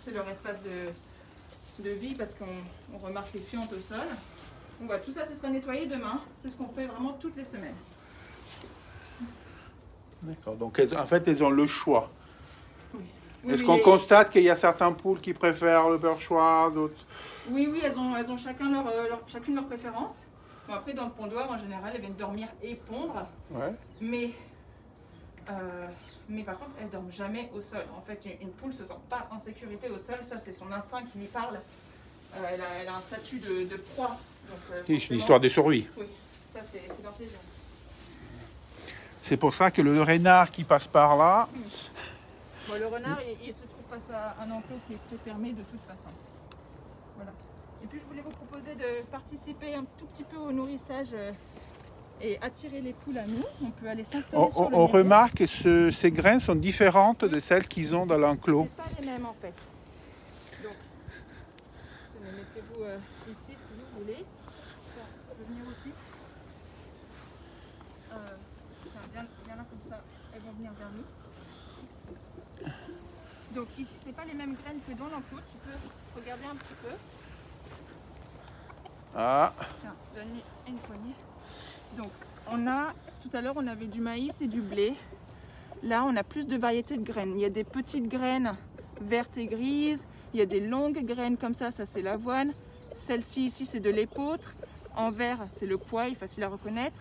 [SPEAKER 1] c'est leur espace de vie parce qu'on remarque les fientes au sol. Donc voilà, tout ça ce sera nettoyé demain. C'est ce qu'on fait vraiment toutes les semaines.
[SPEAKER 2] D'accord. Donc en fait, elles ont le choix.
[SPEAKER 1] Oui,
[SPEAKER 2] Est-ce qu'on constate qu'il y a certains poules qui préfèrent le perchoir, d'autres?
[SPEAKER 1] Oui, elles ont chacune leur préférence. Bon, après, dans le pondoir, en général, elles viennent dormir et pondre.
[SPEAKER 2] Ouais.
[SPEAKER 1] Mais par contre, elles ne dorment jamais au sol. En fait, une poule ne se sent pas en sécurité au sol. Ça, c'est son instinct qui lui parle. Elle a un statut de proie.
[SPEAKER 2] C'est une histoire de survie.
[SPEAKER 1] Oui, ça, c'est dans les gènes.
[SPEAKER 2] C'est pour ça que le renard qui passe par là...
[SPEAKER 1] Bon, le renard, il se trouve face à un enclos qui est fermé de toute façon. Voilà. Et puis, je voulais vous proposer de participer un tout petit peu au nourrissage et attirer les poules à nous. On peut aller s'installer sur le
[SPEAKER 2] On
[SPEAKER 1] niveau.
[SPEAKER 2] remarque que ces graines sont différentes de celles qu'ils ont dans l'enclos.
[SPEAKER 1] C'est pas les mêmes en fait. Donc, mettez-vous ici si vous voulez. On peut venir aussi. Bien là comme ça, elles vont venir vers nous. Donc ici, c'est pas les mêmes graines que dans l'enclos. Tu peux regarder un petit peu.
[SPEAKER 2] Ah,
[SPEAKER 1] Tiens, donne-lui une poignée. Donc, tout à l'heure, on avait du maïs et du blé. Là, on a plus de variétés de graines. Il y a des petites graines vertes et grises. Il y a des longues graines comme ça c'est l'avoine. Celle-ci, ici, c'est de l'épeautre. En vert, c'est le pois, facile à reconnaître.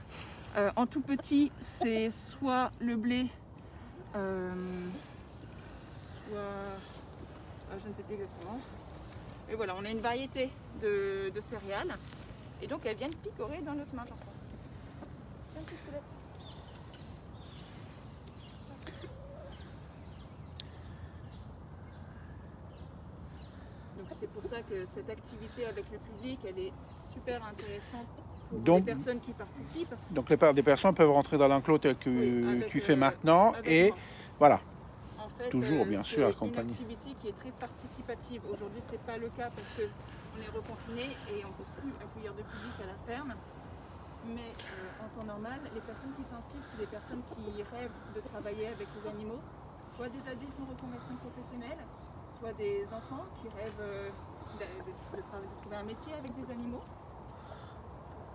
[SPEAKER 1] En tout petit, c'est soit le blé, soit... je ne sais plus exactement. Et voilà, on a une variété de céréales. Et donc, elles viennent picorer dans notre main. Donc, c'est pour ça que cette activité avec le public, elle est super intéressante pour les personnes qui participent.
[SPEAKER 2] Donc, des personnes peuvent rentrer dans l'enclos tel que tu fais maintenant. Et
[SPEAKER 1] moi.
[SPEAKER 2] voilà.
[SPEAKER 1] En fait,
[SPEAKER 2] toujours, bien sûr, accompagné.
[SPEAKER 1] C'est une activité qui est très participative. Aujourd'hui, ce n'est pas le cas parce qu'on est reconfiné et on ne peut plus accueillir de public à la ferme. Mais en temps normal, les personnes qui s'inscrivent, c'est des personnes qui rêvent de travailler avec les animaux, soit des adultes en reconversion professionnelle, soit des enfants qui rêvent de trouver un métier avec des animaux.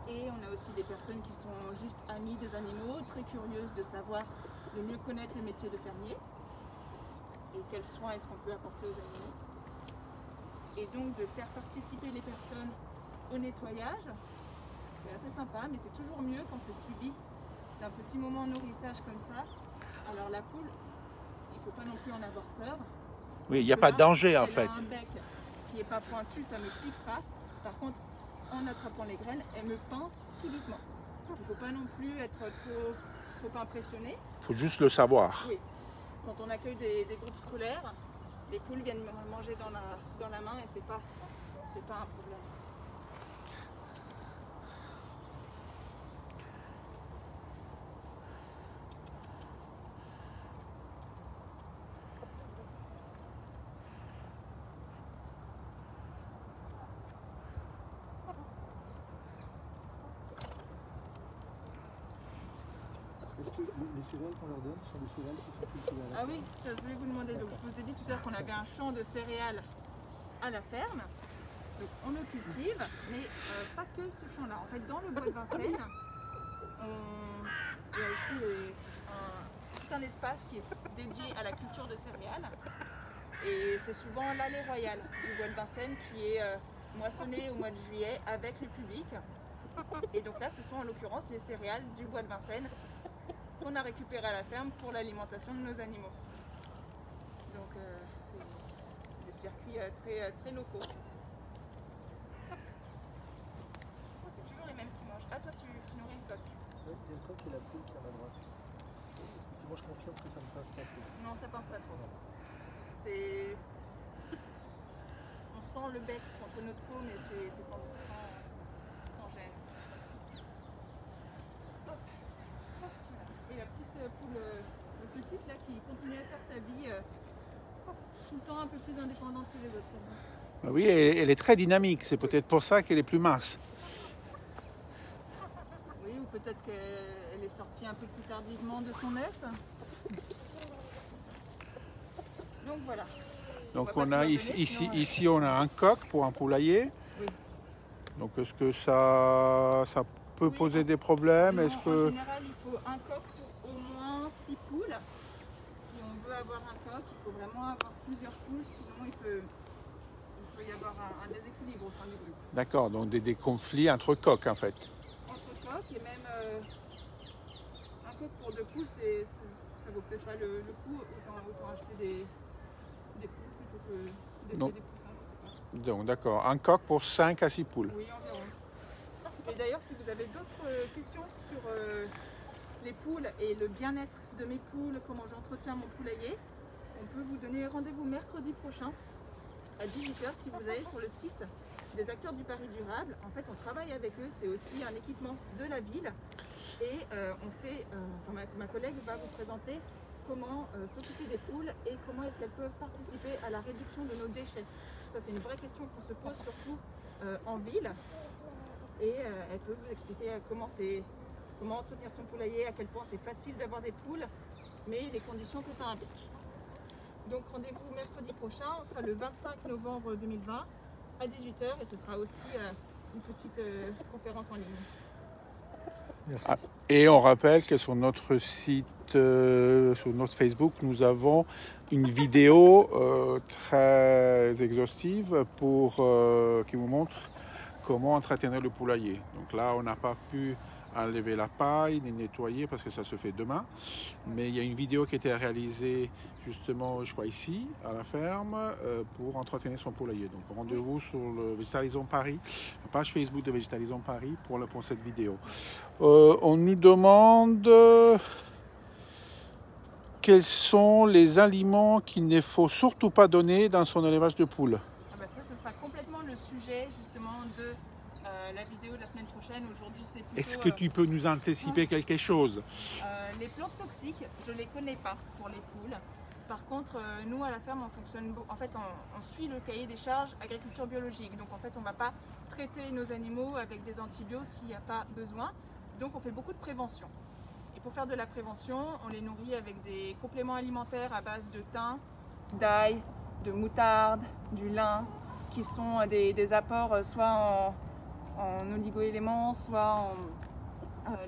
[SPEAKER 1] Et on a aussi des personnes qui sont juste amies des animaux, très curieuses de savoir, de mieux connaître le métier de fermier et quels soins est-ce qu'on peut apporter aux animaux. Et donc de faire participer les personnes au nettoyage, c'est assez sympa, mais c'est toujours mieux quand c'est suivi d'un petit moment de nourrissage comme ça. Alors la poule, il ne faut pas non plus en avoir peur.
[SPEAKER 2] Oui, il n'y a pas de danger en fait.
[SPEAKER 1] Elle a un bec qui n'est pas pointu, ça ne me pique pas. Par contre, en attrapant les graines, elle me pince tout doucement. Il ne faut pas non plus être trop impressionné.
[SPEAKER 2] Il faut juste le savoir.
[SPEAKER 1] Oui. Quand on accueille des groupes scolaires, les poules viennent manger dans la main et c'est pas un problème.
[SPEAKER 3] Est-ce que les céréales qu'on leur donne sont des céréales qui sont cultivées à la
[SPEAKER 1] Ah oui, tiens, je voulais vous demander, donc je vous ai dit tout à l'heure qu'on avait un champ de céréales à la ferme. Donc on le cultive, mais pas que ce champ-là. En fait, dans le bois de Vincennes, il y a aussi tout un espace qui est dédié à la culture de céréales. Et c'est souvent l'allée royale du bois de Vincennes qui est moissonnée au mois de juillet avec le public. Et donc là, ce sont en l'occurrence les céréales du bois de Vincennes qu'on a récupérées à la ferme pour l'alimentation de nos animaux. Donc c'est des circuits très locaux. C'est toujours les mêmes qui mangent. Ah, toi tu nourris le coq.
[SPEAKER 3] Oui, il y a le coq et la poule qui est à ma droite. Effectivement, je confirme que ça ne passe pas trop.
[SPEAKER 1] Non, ça pince pas trop. C'est... On sent le bec contre notre peau, mais c'est sans gêne. Hop. Hop, voilà. Et la petite poule petite là qui continue à faire sa vie tout le temps un peu plus indépendante que les autres. Celle-là.
[SPEAKER 2] Oui, elle est très dynamique. C'est peut-être pour ça qu'elle est plus mince.
[SPEAKER 1] Oui, ou peut-être qu'elle est sortie un peu plus tardivement de son œuf. Donc voilà.
[SPEAKER 2] Donc on a ici on a un coq pour un poulailler.
[SPEAKER 1] Oui.
[SPEAKER 2] Donc est-ce que ça peut poser des problèmes?
[SPEAKER 1] Non,
[SPEAKER 2] Est-ce
[SPEAKER 1] en
[SPEAKER 2] que...
[SPEAKER 1] général, il faut un coq pour au moins 6 poules. Si on veut avoir un coq, il faut vraiment avoir plusieurs poules, sinon il peut y avoir un déséquilibre au sein du groupe.
[SPEAKER 2] D'accord, donc des conflits entre coqs en fait.
[SPEAKER 1] Entre coqs et même un coq pour 2 poules, ça vaut peut-être pas le coup, autant acheter des poules plutôt que des poussins, je sais pas.
[SPEAKER 2] Donc d'accord, un coq pour 5 à 6 poules.
[SPEAKER 1] Oui, environ. Et d'ailleurs, si vous avez d'autres questions sur les poules et le bien-être de mes poules, comment j'entretiens mon poulailler, on peut vous donner rendez-vous mercredi prochain à 18h si vous allez sur le site des acteurs du Paris durable. En fait, on travaille avec eux, c'est aussi un équipement de la ville. Et ma collègue va vous présenter comment s'occuper des poules et comment est-ce qu'elles peuvent participer à la réduction de nos déchets. Ça, c'est une vraie question qu'on se pose surtout en ville. Et elle peut vous expliquer comment entretenir son poulailler, à quel point c'est facile d'avoir des poules, mais les conditions que ça implique. Donc rendez-vous mercredi prochain, on sera le 25 novembre 2020 à 18h et ce sera aussi une petite conférence en ligne.
[SPEAKER 3] Merci.
[SPEAKER 2] Et on rappelle que sur notre site, sur notre Facebook, nous avons une vidéo très exhaustive qui vous montre comment entretenir le poulailler. Donc là, on n'a pas pu enlever la paille, ni nettoyer parce que ça se fait demain. Mais il y a une vidéo qui a été réalisée justement, je crois, ici, à la ferme, pour entretenir son poulailler. Donc rendez-vous sur le Végétalisons Paris, la page Facebook de Végétalisons Paris pour cette vidéo. On nous demande quels sont les aliments qu'il ne faut surtout pas donner dans son élevage de poules.
[SPEAKER 1] Ça, ce sera complètement le sujet justement de la vidéo de la semaine prochaine. Aujourd'hui, c'est plutôt...
[SPEAKER 2] Est-ce que tu peux nous anticiper quelque chose?
[SPEAKER 1] Les plantes toxiques, je ne les connais pas pour les poules. Par contre, nous à la ferme, on fonctionne, on suit le cahier des charges agriculture biologique. Donc en fait, on ne va pas traiter nos animaux avec des antibiotiques s'il n'y a pas besoin. Donc on fait beaucoup de prévention. Et pour faire de la prévention, on les nourrit avec des compléments alimentaires à base de thym, d'ail, de moutarde, du lin, qui sont des apports soit en oligo-éléments, soit en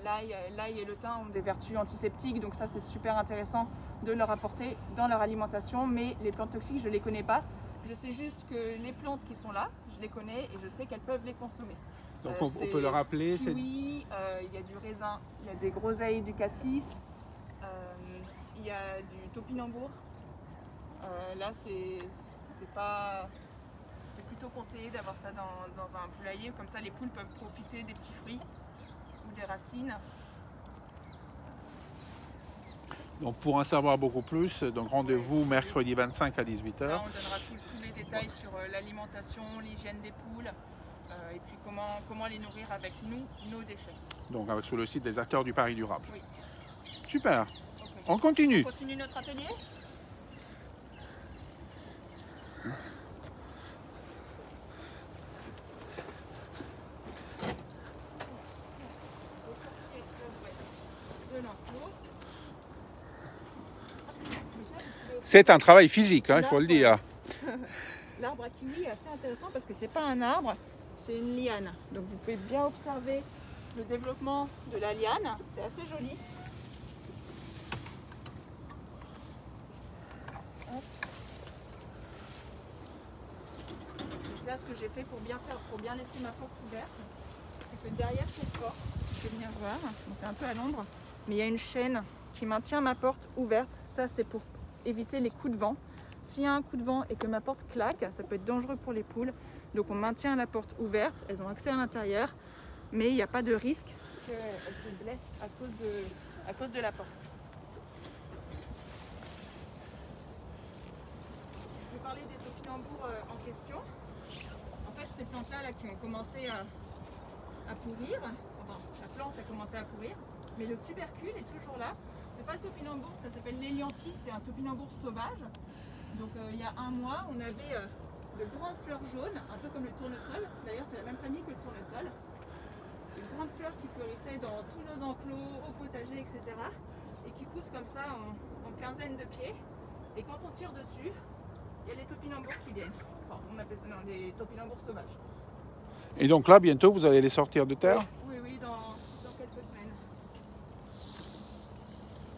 [SPEAKER 1] l'ail et le thym ont des vertus antiseptiques, donc ça c'est super intéressant de leur apporter dans leur alimentation. Mais les plantes toxiques, je ne les connais pas. Je sais juste que les plantes qui sont là, je les connais et je sais qu'elles peuvent les consommer.
[SPEAKER 2] Donc on peut le rappeler.
[SPEAKER 1] Kiwi, il y a du raisin, il y a des groseilles du cassis, il y a du topinambour. Là c'est plutôt conseillé d'avoir ça dans un poulailler, comme ça les poules peuvent profiter des petits fruits ou des racines.
[SPEAKER 2] Donc pour en savoir beaucoup plus, donc rendez-vous mercredi 25 à 18h.
[SPEAKER 1] Là, on donnera tous les détails sur l'alimentation, l'hygiène des poules et puis comment les nourrir avec nos déchets.
[SPEAKER 2] Donc sur le site des acteurs du Paris durable.
[SPEAKER 1] Oui.
[SPEAKER 2] Super.
[SPEAKER 1] Okay.
[SPEAKER 2] On continue.
[SPEAKER 1] On continue notre atelier.
[SPEAKER 2] C'est un travail physique, il faut le dire.
[SPEAKER 1] L'arbre à kiwi est assez intéressant parce que c'est pas un arbre, c'est une liane. Donc vous pouvez bien observer le développement de la liane, c'est assez joli. Donc là, ce que j'ai fait pour bien laisser ma porte ouverte, c'est que derrière cette porte, je vais venir voir, bon, c'est un peu à l'ombre, mais il y a une chaîne qui maintient ma porte ouverte. Ça, c'est pour éviter les coups de vent. S'il y a un coup de vent et que ma porte claque, ça peut être dangereux pour les poules. Donc on maintient la porte ouverte, elles ont accès à l'intérieur, mais il n'y a pas de risque qu'elles se blessent à cause de la porte. Je vais parler des topinambours en question. En fait, ces plantes-là qui ont commencé à pourrir, enfin, la plante a commencé à pourrir, mais le tubercule est toujours là. C'est pas le topinambour, ça s'appelle l'hélianthis, c'est un topinambour sauvage. Donc il y a un mois, on avait de grandes fleurs jaunes, un peu comme le tournesol. D'ailleurs, c'est la même famille que le tournesol. Une grande fleur qui fleurissait dans tous nos enclos, au potager, etc. Et qui pousse comme ça en quinzaine de pieds. Et quand on tire dessus, il y a les topinambours qui viennent. Enfin, on appelle ça des topinambours sauvages.
[SPEAKER 2] Et donc là, bientôt, vous allez les sortir de terre?
[SPEAKER 1] Oui, oui, dans quelques semaines.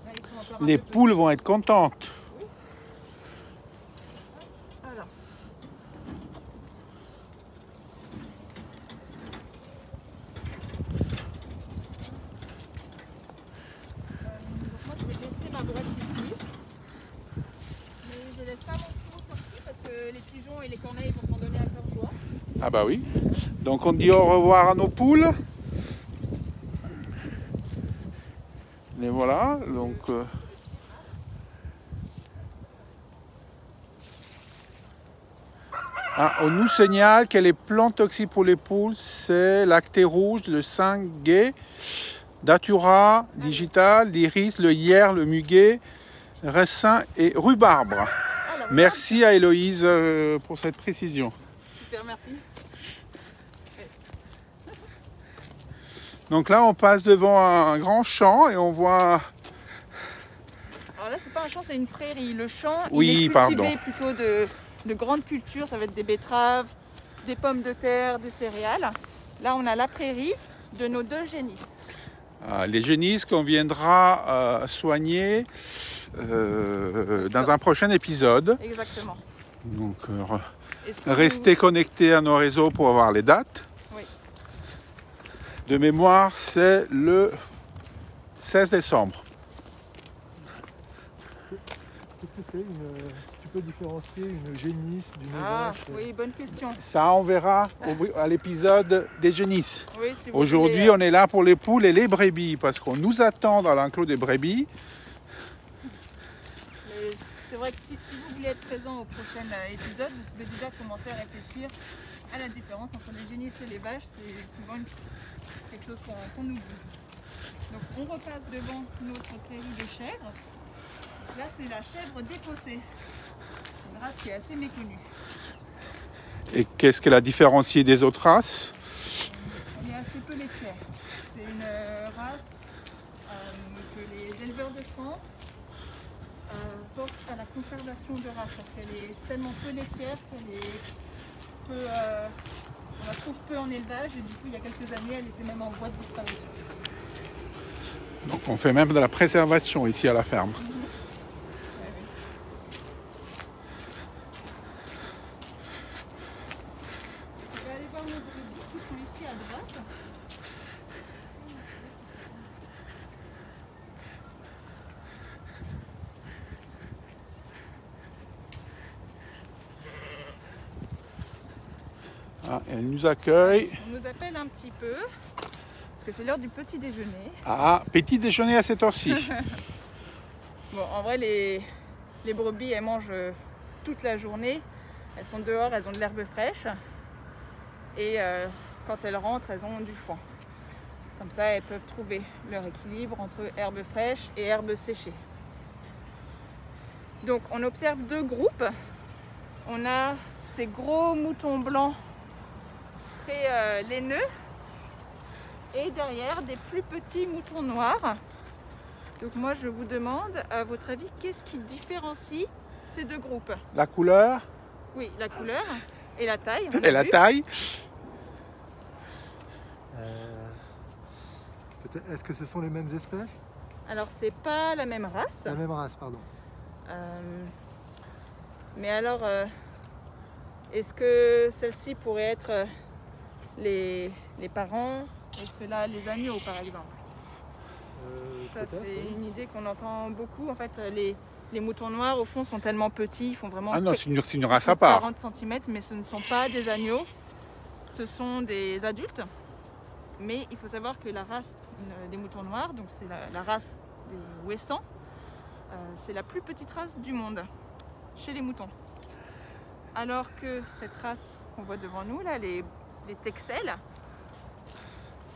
[SPEAKER 1] Là, ils sont encore un
[SPEAKER 2] Les
[SPEAKER 1] peu
[SPEAKER 2] poules vont être contentes.
[SPEAKER 1] petits. Alors. Donc moi, je vais laisser ma boîte ici. Mais je laisse pas mon four sorti parce que les pigeons et les corneilles vont s'en donner à cœur joie.
[SPEAKER 2] Ah bah oui. Donc on dit au revoir à nos poules. Les voilà. Donc on nous signale que les plantes toxiques pour les poules, c'est lacté rouge, le 5G, datura, digital, l'iris, le hyère, le muguet, ricin et rhubarbe.
[SPEAKER 1] Alors,
[SPEAKER 2] Merci à Héloïse pour cette précision.
[SPEAKER 1] super, merci.
[SPEAKER 2] Donc là, on passe devant un grand champ et on voit...
[SPEAKER 1] Alors là, c'est pas un champ, c'est une prairie. Le champ,
[SPEAKER 2] Oui,
[SPEAKER 1] il est cultivé
[SPEAKER 2] pardon.
[SPEAKER 1] plutôt de grandes cultures. Ça va être des betteraves, des pommes de terre, des céréales. Là, on a la prairie de nos 2 génisses.
[SPEAKER 2] les génisses qu'on viendra soigner dans un prochain épisode.
[SPEAKER 1] Exactement.
[SPEAKER 2] Donc,
[SPEAKER 1] Est-ce que
[SPEAKER 2] restez connectés à nos réseaux pour avoir les dates.
[SPEAKER 1] Oui.
[SPEAKER 2] De mémoire, c'est le 16 décembre.
[SPEAKER 3] Qu'est-ce que c'est tu peux différencier une génisse d'une
[SPEAKER 1] Ah,
[SPEAKER 3] vache?
[SPEAKER 1] oui, bonne question.
[SPEAKER 2] Ça, on verra à l'épisode des génisses.
[SPEAKER 1] Oui, si vous
[SPEAKER 2] Aujourd'hui,
[SPEAKER 1] voulez,
[SPEAKER 2] on est là pour les poules et les brebis, parce qu'on nous attend dans l'enclos des brebis.
[SPEAKER 1] mais c'est vrai que si vous voulez être présent au prochain épisode, vous pouvez déjà commencer à réfléchir à la différence entre les génisses et les vaches. C'est souvent quelque chose qu'on oublie. Donc on repasse devant notre prairie de chèvres. Là, c'est la chèvre défaussée. Une race qui est assez méconnue.
[SPEAKER 2] Et qu'est-ce qu'elle a différencié des autres races?
[SPEAKER 1] Elle est assez peu laitière. C'est une race que les éleveurs de France portent à la conservation de race parce qu'elle est tellement peu laitière qu'elle est peu, on la trouve peu en élevage et du coup il y a quelques années elle était même en voie de disparition.
[SPEAKER 2] Donc on fait même de la préservation ici à la ferme.
[SPEAKER 1] On va aller voir nos brebis qui sont ici à droite.
[SPEAKER 2] Ah, elle nous accueille.
[SPEAKER 1] On nous appelle un petit peu parce que c'est l'heure du petit déjeuner.
[SPEAKER 2] Ah, petit déjeuner à cette heure-ci.
[SPEAKER 1] Bon, en vrai, les brebis, elles mangent toute la journée. Elles sont dehors, elles ont de l'herbe fraîche. Et quand elles rentrent, elles ont du foin. Comme ça, elles peuvent trouver leur équilibre entre herbe fraîche et herbe séchée. Donc, on observe 2 groupes. On a ces gros moutons blancs très laineux. Et derrière, des plus petits moutons noirs. Donc moi, je vous demande, à votre avis, qu'est-ce qui différencie ces 2 groupes?
[SPEAKER 2] La couleur
[SPEAKER 1] Oui, la couleur et la taille. on a
[SPEAKER 2] et la
[SPEAKER 1] vu.
[SPEAKER 2] taille.
[SPEAKER 3] Est-ce que ce sont les mêmes espèces?
[SPEAKER 1] Alors, c'est pas la même race.
[SPEAKER 3] La même race, pardon.
[SPEAKER 1] Mais alors, est-ce que celle-ci pourrait être les parents et ceux-là les agneaux, par exemple? Ça,
[SPEAKER 3] Peut-être,
[SPEAKER 1] c'est
[SPEAKER 3] oui.
[SPEAKER 1] une idée qu'on entend beaucoup. En fait, les moutons noirs, au fond, sont tellement petits, ils font vraiment
[SPEAKER 2] Ah non, c'est une race à part.
[SPEAKER 1] 40 cm, mais ce ne sont pas des agneaux, ce sont des adultes. Mais il faut savoir que la race des moutons noirs, donc c'est la race des Ouessants, c'est la plus petite race du monde chez les moutons. Alors que cette race qu'on voit devant nous, là, les Texels,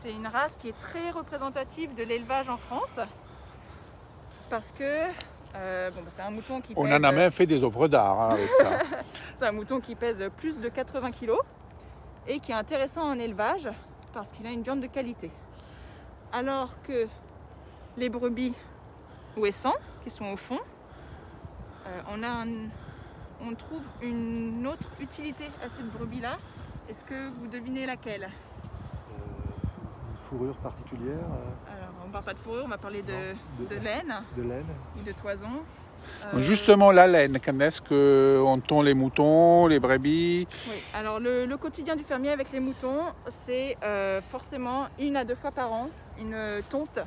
[SPEAKER 1] c'est une race qui est très représentative de l'élevage en France parce que c'est un mouton qui pèse...
[SPEAKER 2] On en a même fait des œuvres d'art avec ça.
[SPEAKER 1] C'est un mouton qui pèse plus de 80 kg et qui est intéressant en élevage parce qu'il a une viande de qualité. Alors que les brebis ouessants, qui sont au fond, on trouve une autre utilité à cette brebis-là, Est-ce que vous devinez laquelle?
[SPEAKER 3] Une fourrure particulière
[SPEAKER 1] Alors, on ne parle pas de fourrure, on va parler de laine
[SPEAKER 3] de laine.
[SPEAKER 1] ou de toison.
[SPEAKER 2] Justement, la laine, quand est-ce qu'on tond les moutons, les brebis?
[SPEAKER 1] Oui, alors le quotidien du fermier avec les moutons, c'est forcément 1 à 2 fois par an, une tonte.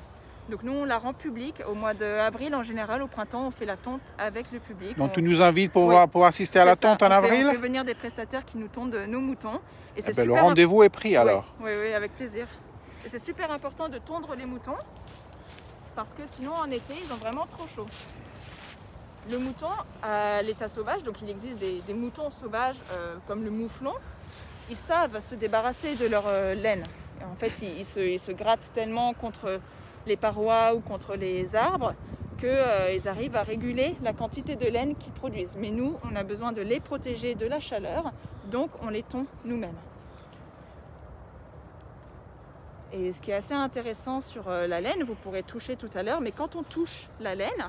[SPEAKER 1] Donc nous, on la rend publique au mois d'avril en général. Au printemps, on fait la tonte avec le public.
[SPEAKER 2] Donc tu nous invites pour assister à la tonte en avril?
[SPEAKER 1] On fait venir des prestataires qui nous tondent nos moutons. Et c'est
[SPEAKER 2] Le rendez-vous est pris alors.
[SPEAKER 1] Oui, oui, avec plaisir. Et c'est super important de tondre les moutons parce que sinon en été, ils ont vraiment trop chaud. Le mouton, à l'état sauvage, donc il existe des moutons sauvages comme le mouflon, ils savent se débarrasser de leur laine. Et en fait, ils se grattent tellement contre les parois ou contre les arbres qu'ils arrivent à réguler la quantité de laine qu'ils produisent. Mais nous, on a besoin de les protéger de la chaleur, donc on les tond nous-mêmes. Et ce qui est assez intéressant sur la laine, vous pourrez toucher tout à l'heure, mais quand on touche la laine,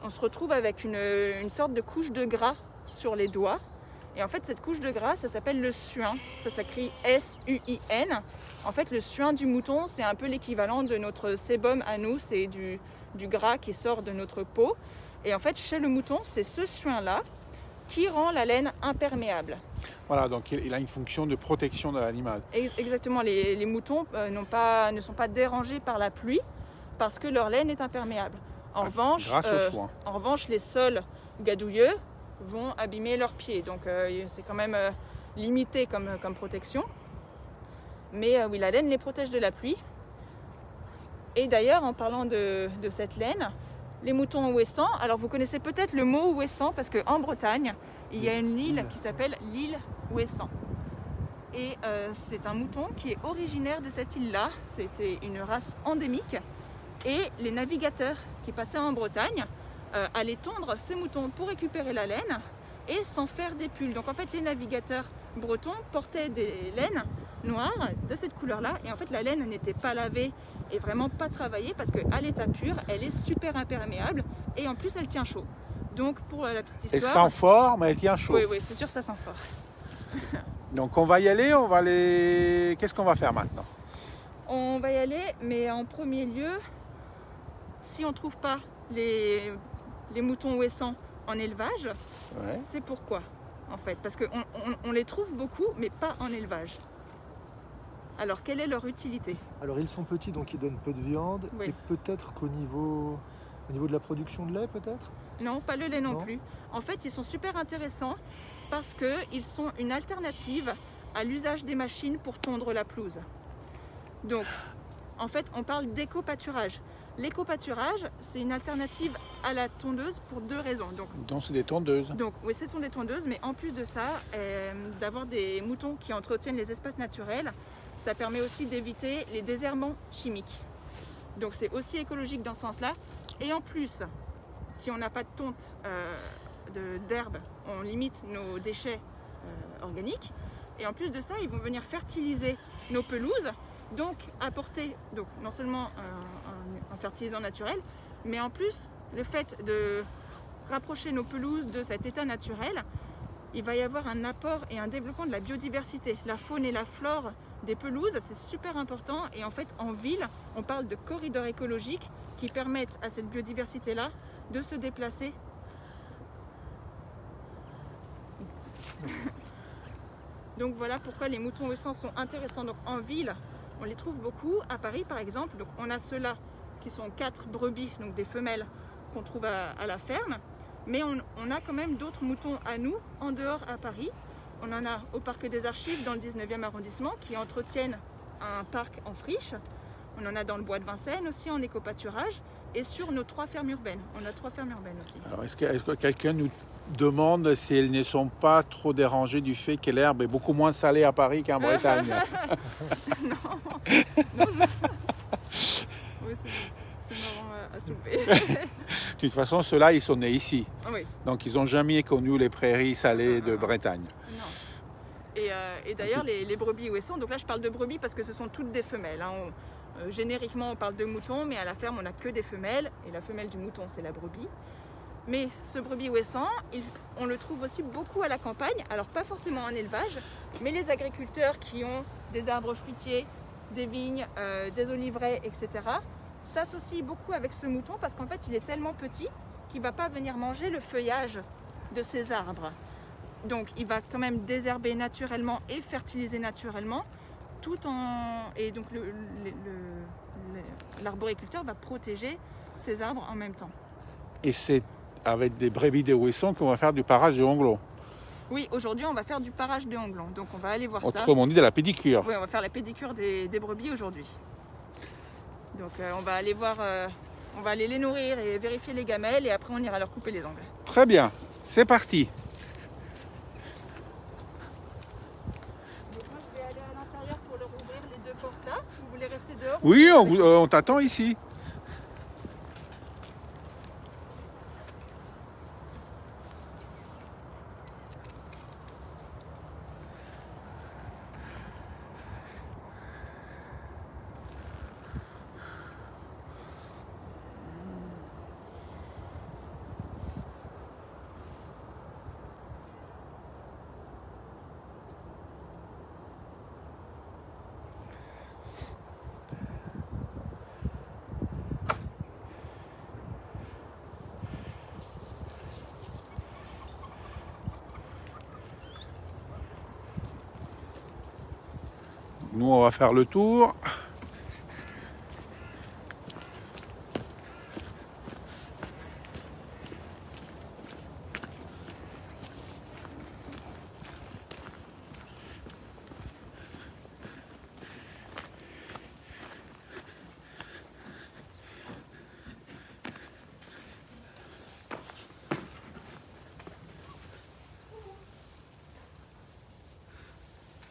[SPEAKER 1] on se retrouve avec une sorte de couche de gras sur les doigts. Et en fait, cette couche de gras, ça s'appelle le suin. Ça s'écrit S-U-I-N. En fait, le suin du mouton, c'est un peu l'équivalent de notre sébum à nous. C'est du gras qui sort de notre peau. Et en fait, chez le mouton, c'est ce suin-là qui rend la laine imperméable.
[SPEAKER 2] Voilà, donc il a une fonction de protection de l'animal.
[SPEAKER 1] Exactement, les moutons ne sont pas dérangés par la pluie parce que leur laine est imperméable. En revanche,
[SPEAKER 2] grâce au soin.
[SPEAKER 1] En revanche, les sols gadouilleux vont abîmer leurs pieds. Donc c'est quand même limité comme protection. Mais oui, la laine les protège de la pluie. Et d'ailleurs, en parlant de cette laine, les moutons ouessants, alors vous connaissez peut-être le mot ouessant parce qu'en Bretagne, il y a une île qui s'appelle l'île Ouessant. Et c'est un mouton qui est originaire de cette île-là. C'était une race endémique. Et les navigateurs qui passaient en Bretagne allaient tondre ces moutons pour récupérer la laine et s'en faire des pulls. Donc en fait, les navigateurs bretons portaient des laines noires de cette couleur-là. Et en fait, la laine n'était pas lavée et vraiment pas travaillée parce qu'à l'état pur, elle est super imperméable et en plus, elle tient chaud. Donc pour la petite histoire...
[SPEAKER 2] Elle sent fort, mais elle tient chaud.
[SPEAKER 1] Oui, oui, c'est sûr, ça sent fort.
[SPEAKER 2] Donc on va y aller, Qu'est-ce qu'on va faire maintenant?
[SPEAKER 1] On va y aller, mais en premier lieu, si on ne trouve pas les moutons ouessants en élevage, c'est pourquoi en fait? Parce qu'on les trouve beaucoup, mais pas en élevage. Alors, quelle est leur utilité?
[SPEAKER 3] Alors, ils sont petits, donc ils donnent peu de viande.
[SPEAKER 1] Oui.
[SPEAKER 3] Et peut-être qu'au niveau de la production de lait, peut-être?
[SPEAKER 1] Non, pas le lait non plus. En fait, ils sont super intéressants parce qu'ils sont une alternative à l'usage des machines pour tondre la pelouse. Donc, en fait, on parle d'éco-pâturage. L'éco-pâturage, c'est une alternative à la tondeuse pour 2 raisons.
[SPEAKER 2] Donc c'est des tondeuses.
[SPEAKER 1] Donc oui, ce sont des tondeuses, mais en plus de ça, d'avoir des moutons qui entretiennent les espaces naturels, ça permet aussi d'éviter les déserrements chimiques. Donc c'est aussi écologique dans ce sens-là. Et en plus, si on n'a pas de tonte d'herbe, on limite nos déchets organiques. Et en plus de ça, ils vont venir fertiliser nos pelouses. Donc apporter non seulement un fertilisant naturel, mais en plus le fait de rapprocher nos pelouses de cet état naturel, il va y avoir un apport et un développement de la biodiversité. La faune et la flore des pelouses, c'est super important. Et en fait, en ville, on parle de corridors écologiques qui permettent à cette biodiversité-là de se déplacer. Donc voilà pourquoi les moutons ouessants sont intéressants. Donc en ville, on les trouve beaucoup. À Paris, par exemple, donc on a ceux-là qui sont 4 brebis, donc des femelles qu'on trouve à la ferme. Mais on a quand même d'autres moutons à nous, en dehors à Paris. On en a au Parc des Archives, dans le 19e arrondissement, qui entretiennent un parc en friche. On en a dans le bois de Vincennes aussi, en éco-pâturage. Et sur nos 3 fermes urbaines. On a 3 fermes urbaines aussi.
[SPEAKER 2] Alors est-ce que quelqu'un nous demande si elles ne sont pas trop dérangées du fait que l'herbe est beaucoup moins salée à Paris qu'en Bretagne?
[SPEAKER 1] Non. Oui, c'est marrant à soulever.
[SPEAKER 2] De toute façon, ceux-là, ils sont nés ici.
[SPEAKER 1] Oui.
[SPEAKER 2] Donc, ils n'ont jamais connu les prairies salées de Bretagne.
[SPEAKER 1] Non. Et d'ailleurs, les brebis ouessants, donc là, je parle de brebis parce que ce sont toutes des femelles. Hein. Génériquement, on parle de moutons, mais à la ferme, on n'a que des femelles. Et la femelle du mouton, c'est la brebis. Mais ce brebis ouessant, on le trouve aussi beaucoup à la campagne. Alors, pas forcément en élevage, Mais les agriculteurs qui ont des arbres fruitiers, des vignes, des oliveraies, etc. s'associent beaucoup avec ce mouton parce qu'en fait il est tellement petit qu'il ne va pas venir manger le feuillage de ces arbres. Donc il va quand même désherber naturellement et fertiliser naturellement et donc l'arboriculteur va protéger ces arbres en même temps.
[SPEAKER 2] Et c'est avec des brebis de Ouessant qu'on va faire du parage de Honglon.
[SPEAKER 1] Oui, aujourd'hui on va faire du parage de Honglon, donc on va aller voir ça.
[SPEAKER 2] Autrement dit de la pédicure.
[SPEAKER 1] Oui, on va faire la pédicure des brebis aujourd'hui. Donc on va aller voir, on va aller les nourrir et vérifier les gamelles et après on ira leur couper les ongles.
[SPEAKER 2] Très bien, c'est parti.
[SPEAKER 1] Donc moi je vais aller à l'intérieur pour leur ouvrir les deux portes là. Vous voulez rester dehors?
[SPEAKER 2] Oui, on t'attend ici. Nous, on va faire le tour.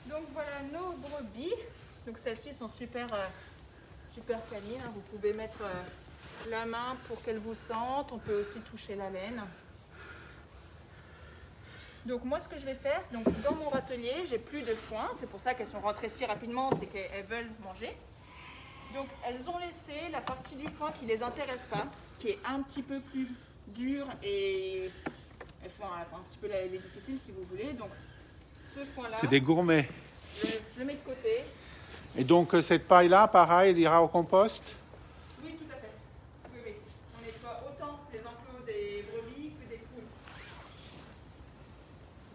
[SPEAKER 1] Donc voilà nos brebis. Donc celles-ci sont super câlines. Vous pouvez mettre la main pour qu'elles vous sentent. On peut aussi toucher la laine. Donc moi ce que je vais faire, donc dans mon râtelier, j'ai plus de foin. C'est pour ça qu'elles sont rentrées si rapidement, c'est qu'elles veulent manger. Donc elles ont laissé la partie du foin qui ne les intéresse pas, qui est un petit peu plus dure et enfin, un petit peu les difficiles si vous voulez. Donc ce foin-là,
[SPEAKER 2] C'est des gourmets.
[SPEAKER 1] je le mets de côté.
[SPEAKER 2] Et donc cette paille-là, pareil, elle ira au compost?
[SPEAKER 1] Oui, tout à fait. Oui, oui. On nettoie autant les enclos des brebis que des poules.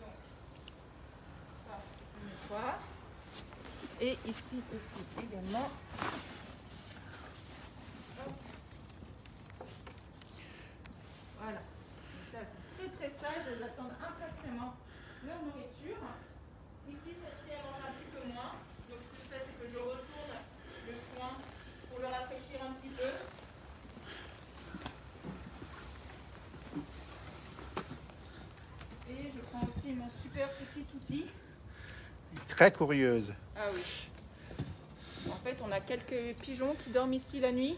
[SPEAKER 1] Donc, ça, on nettoie. Et ici aussi également. Hop. Voilà. Donc ça, elles sont très très sages. Elles attendent impatiemment leur nourriture. Ici, celle-ci, elle mange un petit peu moins. Donc ce que je fais, c'est que je retourne le foin pour le rafraîchir un petit peu. Et je prends aussi mon super petit outil.
[SPEAKER 2] Très curieuse.
[SPEAKER 1] Ah oui. En fait, on a quelques pigeons qui dorment ici la nuit.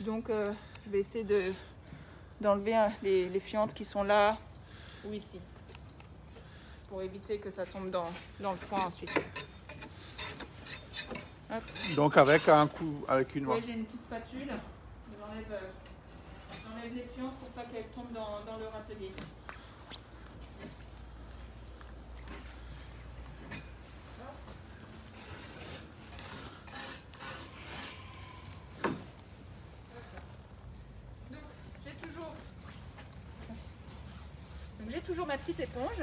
[SPEAKER 1] Donc je vais essayer d'enlever les fientes qui sont là ou ici. Pour éviter que ça tombe dans le foin ensuite. Hop.
[SPEAKER 2] Donc avec une main.
[SPEAKER 1] Oui, j'ai une petite spatule. J'enlève les fientes pour pas qu'elles tombent dans le râtelier. Donc j'ai toujours ma petite éponge.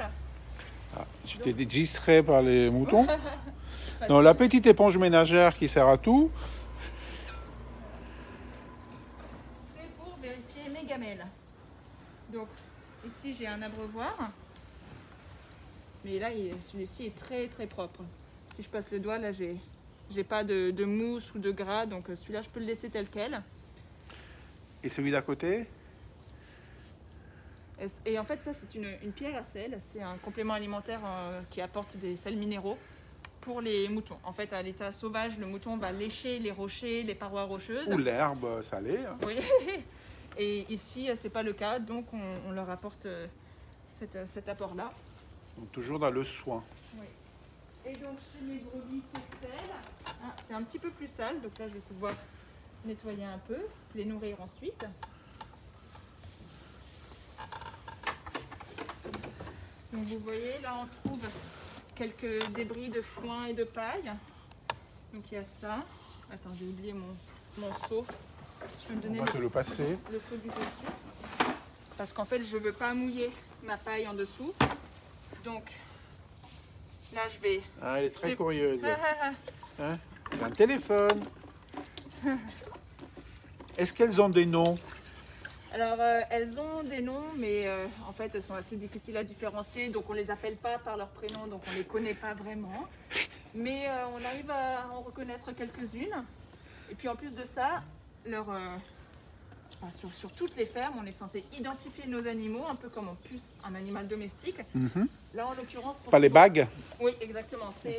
[SPEAKER 2] Ah, tu t'es distrait par les moutons. Non, la petite éponge ménagère qui sert à tout.
[SPEAKER 1] C'est pour vérifier mes gamelles. Donc ici j'ai un abreuvoir. Mais là celui-ci est très très propre. Si je passe le doigt là j'ai pas de mousse ou de gras. Donc celui-là je peux le laisser tel quel.
[SPEAKER 2] Et celui d'à côté?
[SPEAKER 1] Et en fait ça c'est une pierre à sel. C'est un complément alimentaire qui apporte des sels minéraux pour les moutons. En fait, à l'état sauvage, le mouton va lécher les rochers, les parois rocheuses.
[SPEAKER 2] Ou l'herbe salée. Hein.
[SPEAKER 1] Oui. Et ici, c'est pas le cas, donc on leur apporte cet apport-là.
[SPEAKER 2] Donc toujours dans le soin.
[SPEAKER 1] Oui. Et donc chez mes brebis Texel, c'est un petit peu plus sale, donc là je vais pouvoir nettoyer un peu, les nourrir ensuite. Donc vous voyez, là on trouve quelques débris de foin et de paille. Donc il y a ça. Attends, j'ai oublié mon seau. Je vais me donner
[SPEAKER 2] On va te le passer.
[SPEAKER 1] le seau du dessus. Parce qu'en fait, je ne veux pas mouiller ma paille en dessous. Donc là, je vais...
[SPEAKER 2] Ah, elle est très curieuse.
[SPEAKER 1] Ah, ah, ah.
[SPEAKER 2] Hein? C'est un téléphone. Est-ce qu'elles ont des noms?
[SPEAKER 1] Alors, elles ont des noms, mais en fait, elles sont assez difficiles à différencier. Donc, on ne les appelle pas par leur prénom, donc on ne les connaît pas vraiment. Mais on arrive à en reconnaître quelques-unes. Et puis, en plus de ça, sur toutes les fermes, on est censé identifier nos animaux, un peu comme on puce un animal domestique. Là, en l'occurrence...
[SPEAKER 2] Pas les bagues?
[SPEAKER 1] Oui, exactement. Ces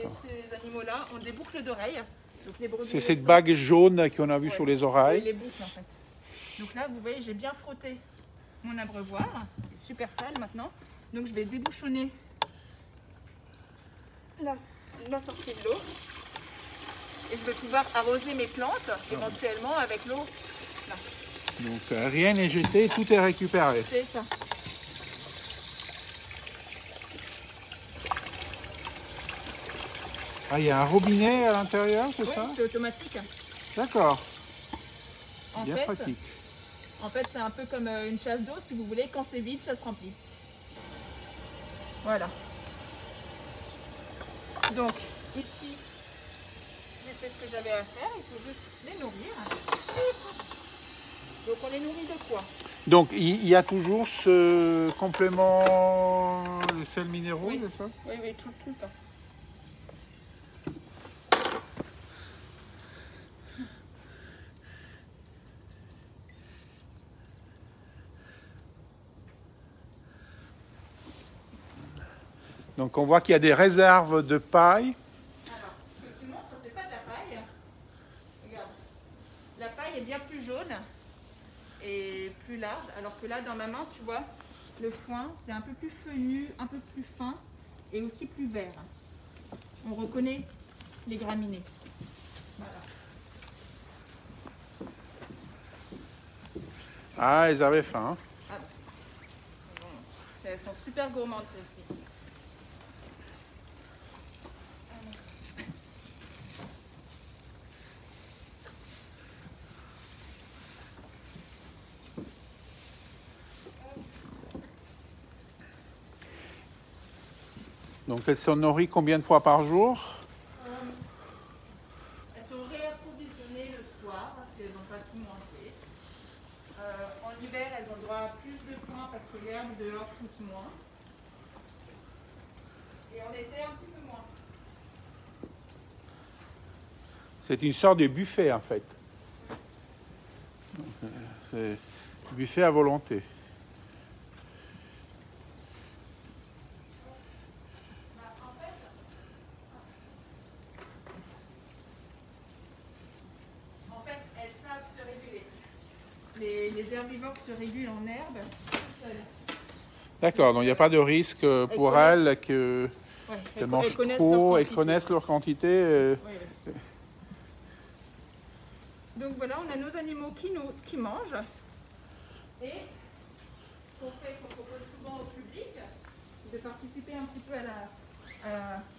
[SPEAKER 1] animaux-là ont des boucles d'oreilles. Donc, les brebis
[SPEAKER 2] C'est cette
[SPEAKER 1] sont-
[SPEAKER 2] bague jaune qu'on a vue sur les
[SPEAKER 1] Et
[SPEAKER 2] oreilles.
[SPEAKER 1] les boucles, en fait. Donc là, vous voyez, j'ai bien frotté mon abreuvoir. Il est super sale maintenant. Donc je vais débouchonner la sortie de l'eau. Et je vais pouvoir arroser mes plantes, éventuellement avec l'eau. Là,
[SPEAKER 2] Donc rien n'est jeté, tout est récupéré.
[SPEAKER 1] c'est ça.
[SPEAKER 2] Ah, il y a un robinet à l'intérieur, c'est
[SPEAKER 1] Oui,
[SPEAKER 2] ça?
[SPEAKER 1] c'est automatique.
[SPEAKER 2] D'accord,
[SPEAKER 1] En
[SPEAKER 2] bien
[SPEAKER 1] fait,
[SPEAKER 2] pratique.
[SPEAKER 1] c'est un peu comme une chasse d'eau. Si vous voulez, quand c'est vide, ça se remplit. Voilà. Donc, ici, j'ai fait ce que j'avais à faire. Il faut juste les nourrir. Donc, on les nourrit de quoi?
[SPEAKER 2] Donc il y a toujours ce complément de sels minéraux,
[SPEAKER 1] Oui.
[SPEAKER 2] c'est ça?
[SPEAKER 1] Oui, tout le temps.
[SPEAKER 2] Donc on voit qu'il y a des réserves de paille.
[SPEAKER 1] Alors, ce que tu montres, c'est pas de la paille. Regarde. La paille est bien plus jaune et plus large, alors que là, dans ma main, tu vois, le foin, c'est un peu plus fenu, un peu plus fin et aussi plus vert. On reconnaît les graminées. Voilà.
[SPEAKER 2] Ah, elles avaient faim.
[SPEAKER 1] Ah bon. Elles sont super gourmandes, celles-ci.
[SPEAKER 2] Donc elles sont nourries combien de fois par jour?
[SPEAKER 1] Elles sont réapprovisionnées le soir si elles n'ont pas tout mangé. En hiver, elles ont le droit à plus de foin parce que l'herbe dehors pousse moins. Et en été, un petit peu moins.
[SPEAKER 2] C'est une sorte de buffet en fait. C'est buffet à volonté.
[SPEAKER 1] En fait, elles savent se réguler. Les herbivores se régulent en herbe tout seuls.
[SPEAKER 2] D'accord, donc il n'y a pas de risque pour
[SPEAKER 1] connaissent-
[SPEAKER 2] elles que
[SPEAKER 1] Ouais,
[SPEAKER 2] elles mangent
[SPEAKER 1] connaissent
[SPEAKER 2] trop,
[SPEAKER 1] leur
[SPEAKER 2] elles
[SPEAKER 1] quantité.
[SPEAKER 2] connaissent leur quantité.
[SPEAKER 1] Oui, oui. Donc voilà, on a nos animaux qui mangent. Et ce qu'on fait, qu'on propose souvent au public, c'est de participer un petit peu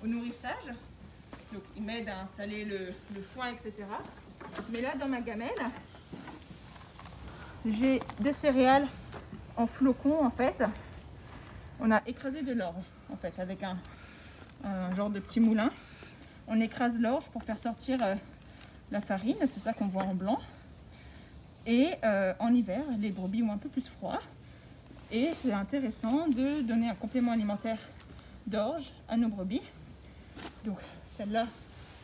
[SPEAKER 1] au nourrissage. Donc ils m'aident à installer le foin, etc. Mais là, dans ma gamelle, j'ai des céréales en flocons, en fait. On a écrasé de l'orge, en fait, avec un genre de petit moulin. On écrase l'orge pour faire sortir la farine, c'est ça qu'on voit en blanc. Et en hiver, les brebis ont un peu plus froid. Et c'est intéressant de donner un complément alimentaire d'orge à nos brebis. Donc celles-là,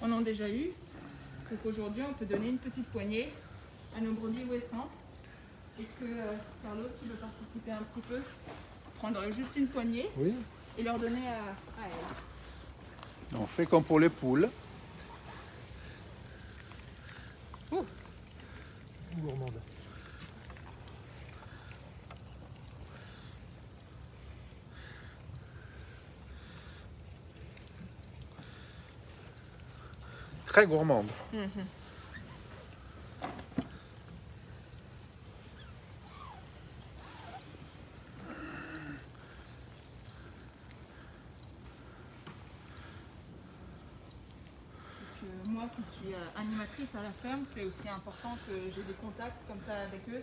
[SPEAKER 1] on en a déjà eu. Donc aujourd'hui, on peut donner une petite poignée à nos brebis ouessantes. Est-ce que Carlos, tu veux participer un petit peu? Prendre juste une poignée
[SPEAKER 3] Oui.
[SPEAKER 1] et leur donner à elles.
[SPEAKER 2] On fait comme pour les poules.
[SPEAKER 3] Gourmande.
[SPEAKER 2] Très gourmande.
[SPEAKER 1] moi qui suis animatrice à la ferme, c'est aussi important que j'ai des contacts comme ça avec eux.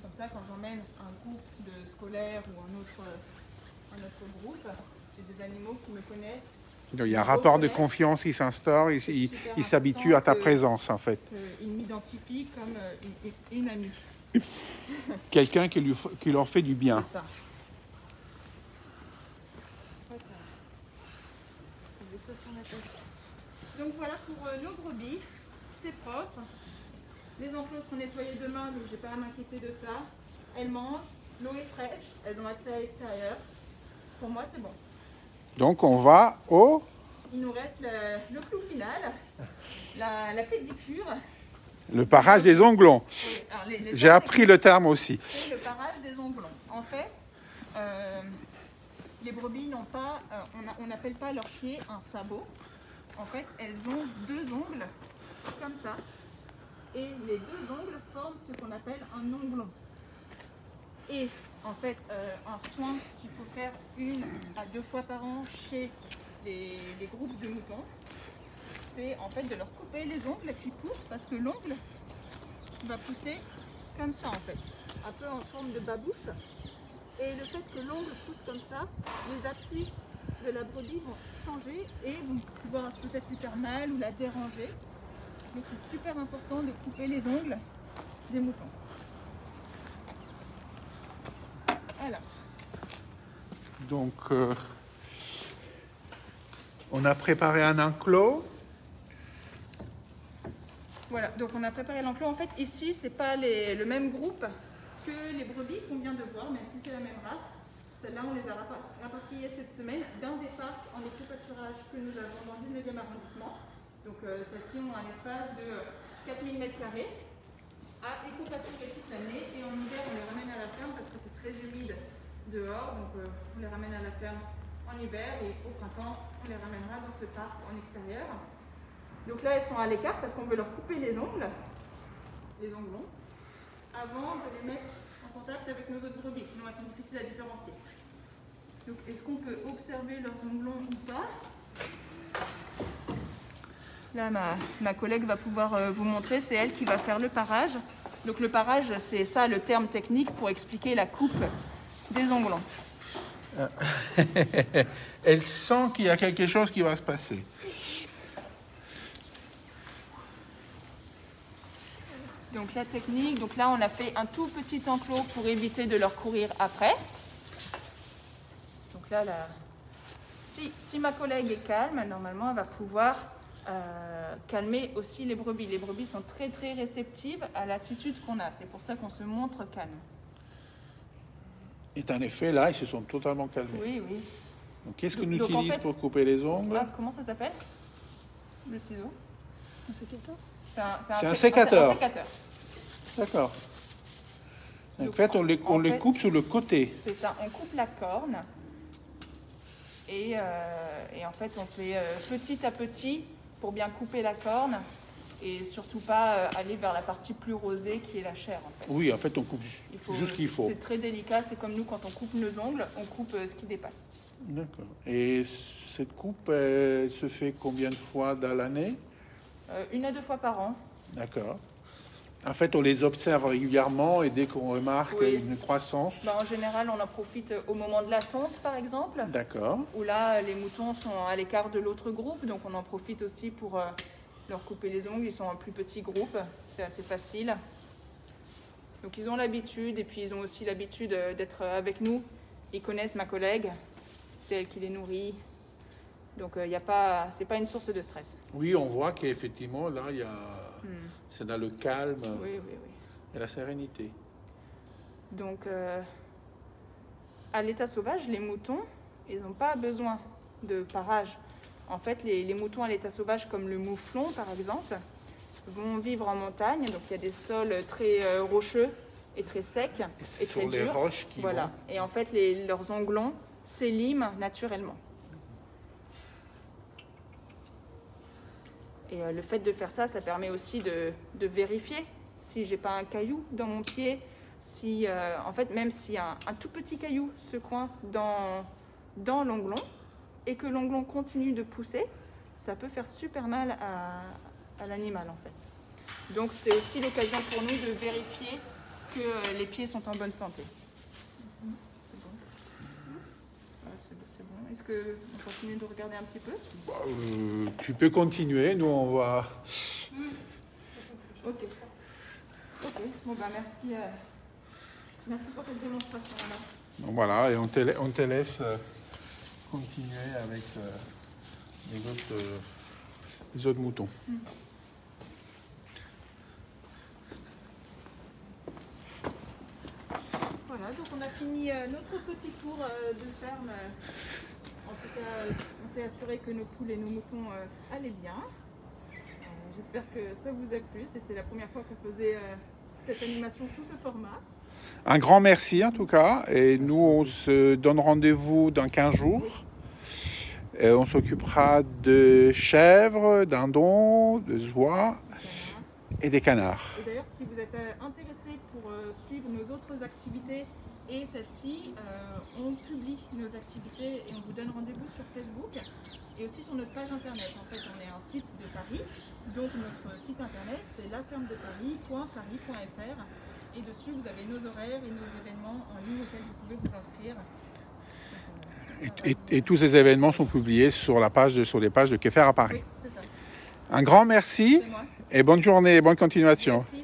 [SPEAKER 1] Comme ça, quand j'emmène un groupe de scolaires ou un autre groupe, j'ai des animaux qui me connaissent.
[SPEAKER 2] Donc, il y a un rapport de confiance qui s'instaure, il s'habitue à ta présence en fait.
[SPEAKER 1] Il m'identifie comme une amie.
[SPEAKER 2] Quelqu'un qui leur fait du bien.
[SPEAKER 1] C'est ça. Donc voilà pour nos brebis, c'est propre. Les enclos seront nettoyés demain, donc je n'ai pas à m'inquiéter de ça. Elles mangent, l'eau est fraîche, elles ont accès à l'extérieur. Pour moi, c'est bon.
[SPEAKER 2] Donc on va au...
[SPEAKER 1] Il nous reste le clou final, la pédicure.
[SPEAKER 2] Le parage des onglons. J'ai appris le terme aussi.
[SPEAKER 1] C'est le parage des onglons. En fait, les brebis n'ont pas, on n'appelle pas leurs pieds un sabot. En fait, elles ont deux ongles, comme ça. Et les deux ongles forment ce qu'on appelle un onglon. Et en fait, un soin qu'il faut faire 1 à 2 fois par an chez les groupes de moutons, c'est en fait de leur couper les ongles qui poussent, parce que l'ongle va pousser comme ça en fait, un peu en forme de babouche. Et le fait que l'ongle pousse comme ça, les appuis de la brebis vont changer et vont pouvoir peut-être lui faire mal ou la déranger. Donc c'est super important de couper les ongles des moutons. Voilà.
[SPEAKER 2] Donc on a préparé un enclos.
[SPEAKER 1] Voilà, donc on a préparé l'enclos. En fait, ici, c'est pas le même groupe que les brebis qu'on vient de voir, même si c'est la même race. Celles-là, on les a rapatriées cette semaine d'un des parcs en éco-pâturage que nous avons dans le 19e arrondissement. Donc celles-ci ont un espace de 4000 m² à éco-pâturer toute l'année. Et en hiver, on les ramène à la ferme parce que c'est très humide dehors. Donc on les ramène à la ferme en hiver et au printemps, on les ramènera dans ce parc en extérieur. Donc là, elles sont à l'écart parce qu'on veut leur couper les ongles, les onglons, avant de les mettre en contact avec nos autres brebis, sinon elles sont difficiles à différencier. Donc est-ce qu'on peut observer leurs onglons ou pas? Là, ma collègue va pouvoir vous montrer, c'est elle qui va faire le parage. Donc le parage, c'est ça le terme technique pour expliquer la coupe des onglons.
[SPEAKER 2] Elle sent qu'il y a quelque chose qui va se passer.
[SPEAKER 1] Donc la technique, donc là on a fait un tout petit enclos pour éviter de leur courir après. Donc là, si ma collègue est calme, normalement elle va pouvoir calmer aussi les brebis. Les brebis sont très très réceptives à l'attitude qu'on a, c'est pour ça qu'on se montre calme.
[SPEAKER 2] Et en effet, là, ils se sont totalement calmés.
[SPEAKER 1] Oui, oui.
[SPEAKER 2] Donc qu'est-ce qu'on utilise en fait, pour couper les ongles?
[SPEAKER 1] Comment ça s'appelle? Le ciseau? Un sécateur?
[SPEAKER 2] C'est un sécateur.
[SPEAKER 1] Un sécateur.
[SPEAKER 2] D'accord. En fait, on les coupe sur le côté.
[SPEAKER 1] C'est ça, on coupe la corne. Et en fait, on fait petit à petit pour bien couper la corne. Et surtout pas aller vers la partie plus rosée qui est la chair. En fait.
[SPEAKER 2] Oui, en fait, on coupe juste ce qu'il faut.
[SPEAKER 1] C'est très délicat, c'est comme nous quand on coupe nos ongles, on coupe ce qui dépasse.
[SPEAKER 2] D'accord. Et cette coupe, elle se fait combien de fois dans l'année?
[SPEAKER 1] 1 à 2 fois par an.
[SPEAKER 2] D'accord. En fait, on les observe régulièrement et dès qu'on remarque une croissance...
[SPEAKER 1] En général, on en profite au moment de la tonte, par exemple.
[SPEAKER 2] D'accord.
[SPEAKER 1] Où là, les moutons sont à l'écart de l'autre groupe, donc on en profite aussi pour leur couper les ongles. Ils sont en plus petit groupe, c'est assez facile. Donc ils ont l'habitude, et puis ils ont aussi l'habitude d'être avec nous. Ils connaissent ma collègue, c'est elle qui les nourrit. Donc c'est pas une source de stress.
[SPEAKER 2] Oui, on voit qu'effectivement, là, c'est dans le calme et la sérénité.
[SPEAKER 1] Donc, à l'état sauvage, les moutons, ils n'ont pas besoin de parage. En fait, les moutons à l'état sauvage, comme le mouflon, par exemple, vont vivre en montagne. Donc, il y a des sols très rocheux et très secs et très durs.
[SPEAKER 2] Sur les roches qui vont...
[SPEAKER 1] Et en fait, leurs onglons s'éliment naturellement. Et le fait de faire ça, ça permet aussi de vérifier si j'ai pas un caillou dans mon pied, si en fait même si un tout petit caillou se coince dans l'onglon et que l'onglon continue de pousser, ça peut faire super mal à l'animal en fait. Donc c'est aussi l'occasion pour nous de vérifier que les pieds sont en bonne santé. C'est bon. C'est bon. Est-ce qu'on continue de regarder un petit peu?
[SPEAKER 2] Tu peux continuer, nous on va...
[SPEAKER 1] Ok. Ok, bon bah merci. Merci pour cette démonstration.
[SPEAKER 2] Donc voilà, et on te laisse continuer avec les autres moutons.
[SPEAKER 1] Voilà, donc on a fini notre petit tour de ferme. En tout cas, on s'est assuré que nos poules et nos moutons allaient bien. J'espère que ça vous a plu. C'était la première fois qu'on faisait cette animation sous ce format.
[SPEAKER 2] Un grand merci en tout cas, et nous on se donne rendez-vous dans 15 jours. Et on s'occupera de chèvres, dindons, de oies et des canards.
[SPEAKER 1] Et d'ailleurs, si vous êtes intéressé pour suivre nos autres activités et celle-ci, on publie nos activités et on vous donne rendez-vous sur Facebook et aussi sur notre page internet. En fait, on est un site de Paris, donc notre site internet c'est lafermedeparis.paris.fr et dessus vous avez nos horaires et nos événements en ligne auxquels vous pouvez vous inscrire.
[SPEAKER 2] Et tous ces événements sont publiés sur les pages de Que faire à Paris.
[SPEAKER 1] Oui, c'est ça.
[SPEAKER 2] Un grand merci et bonne journée et bonne continuation.
[SPEAKER 1] Merci.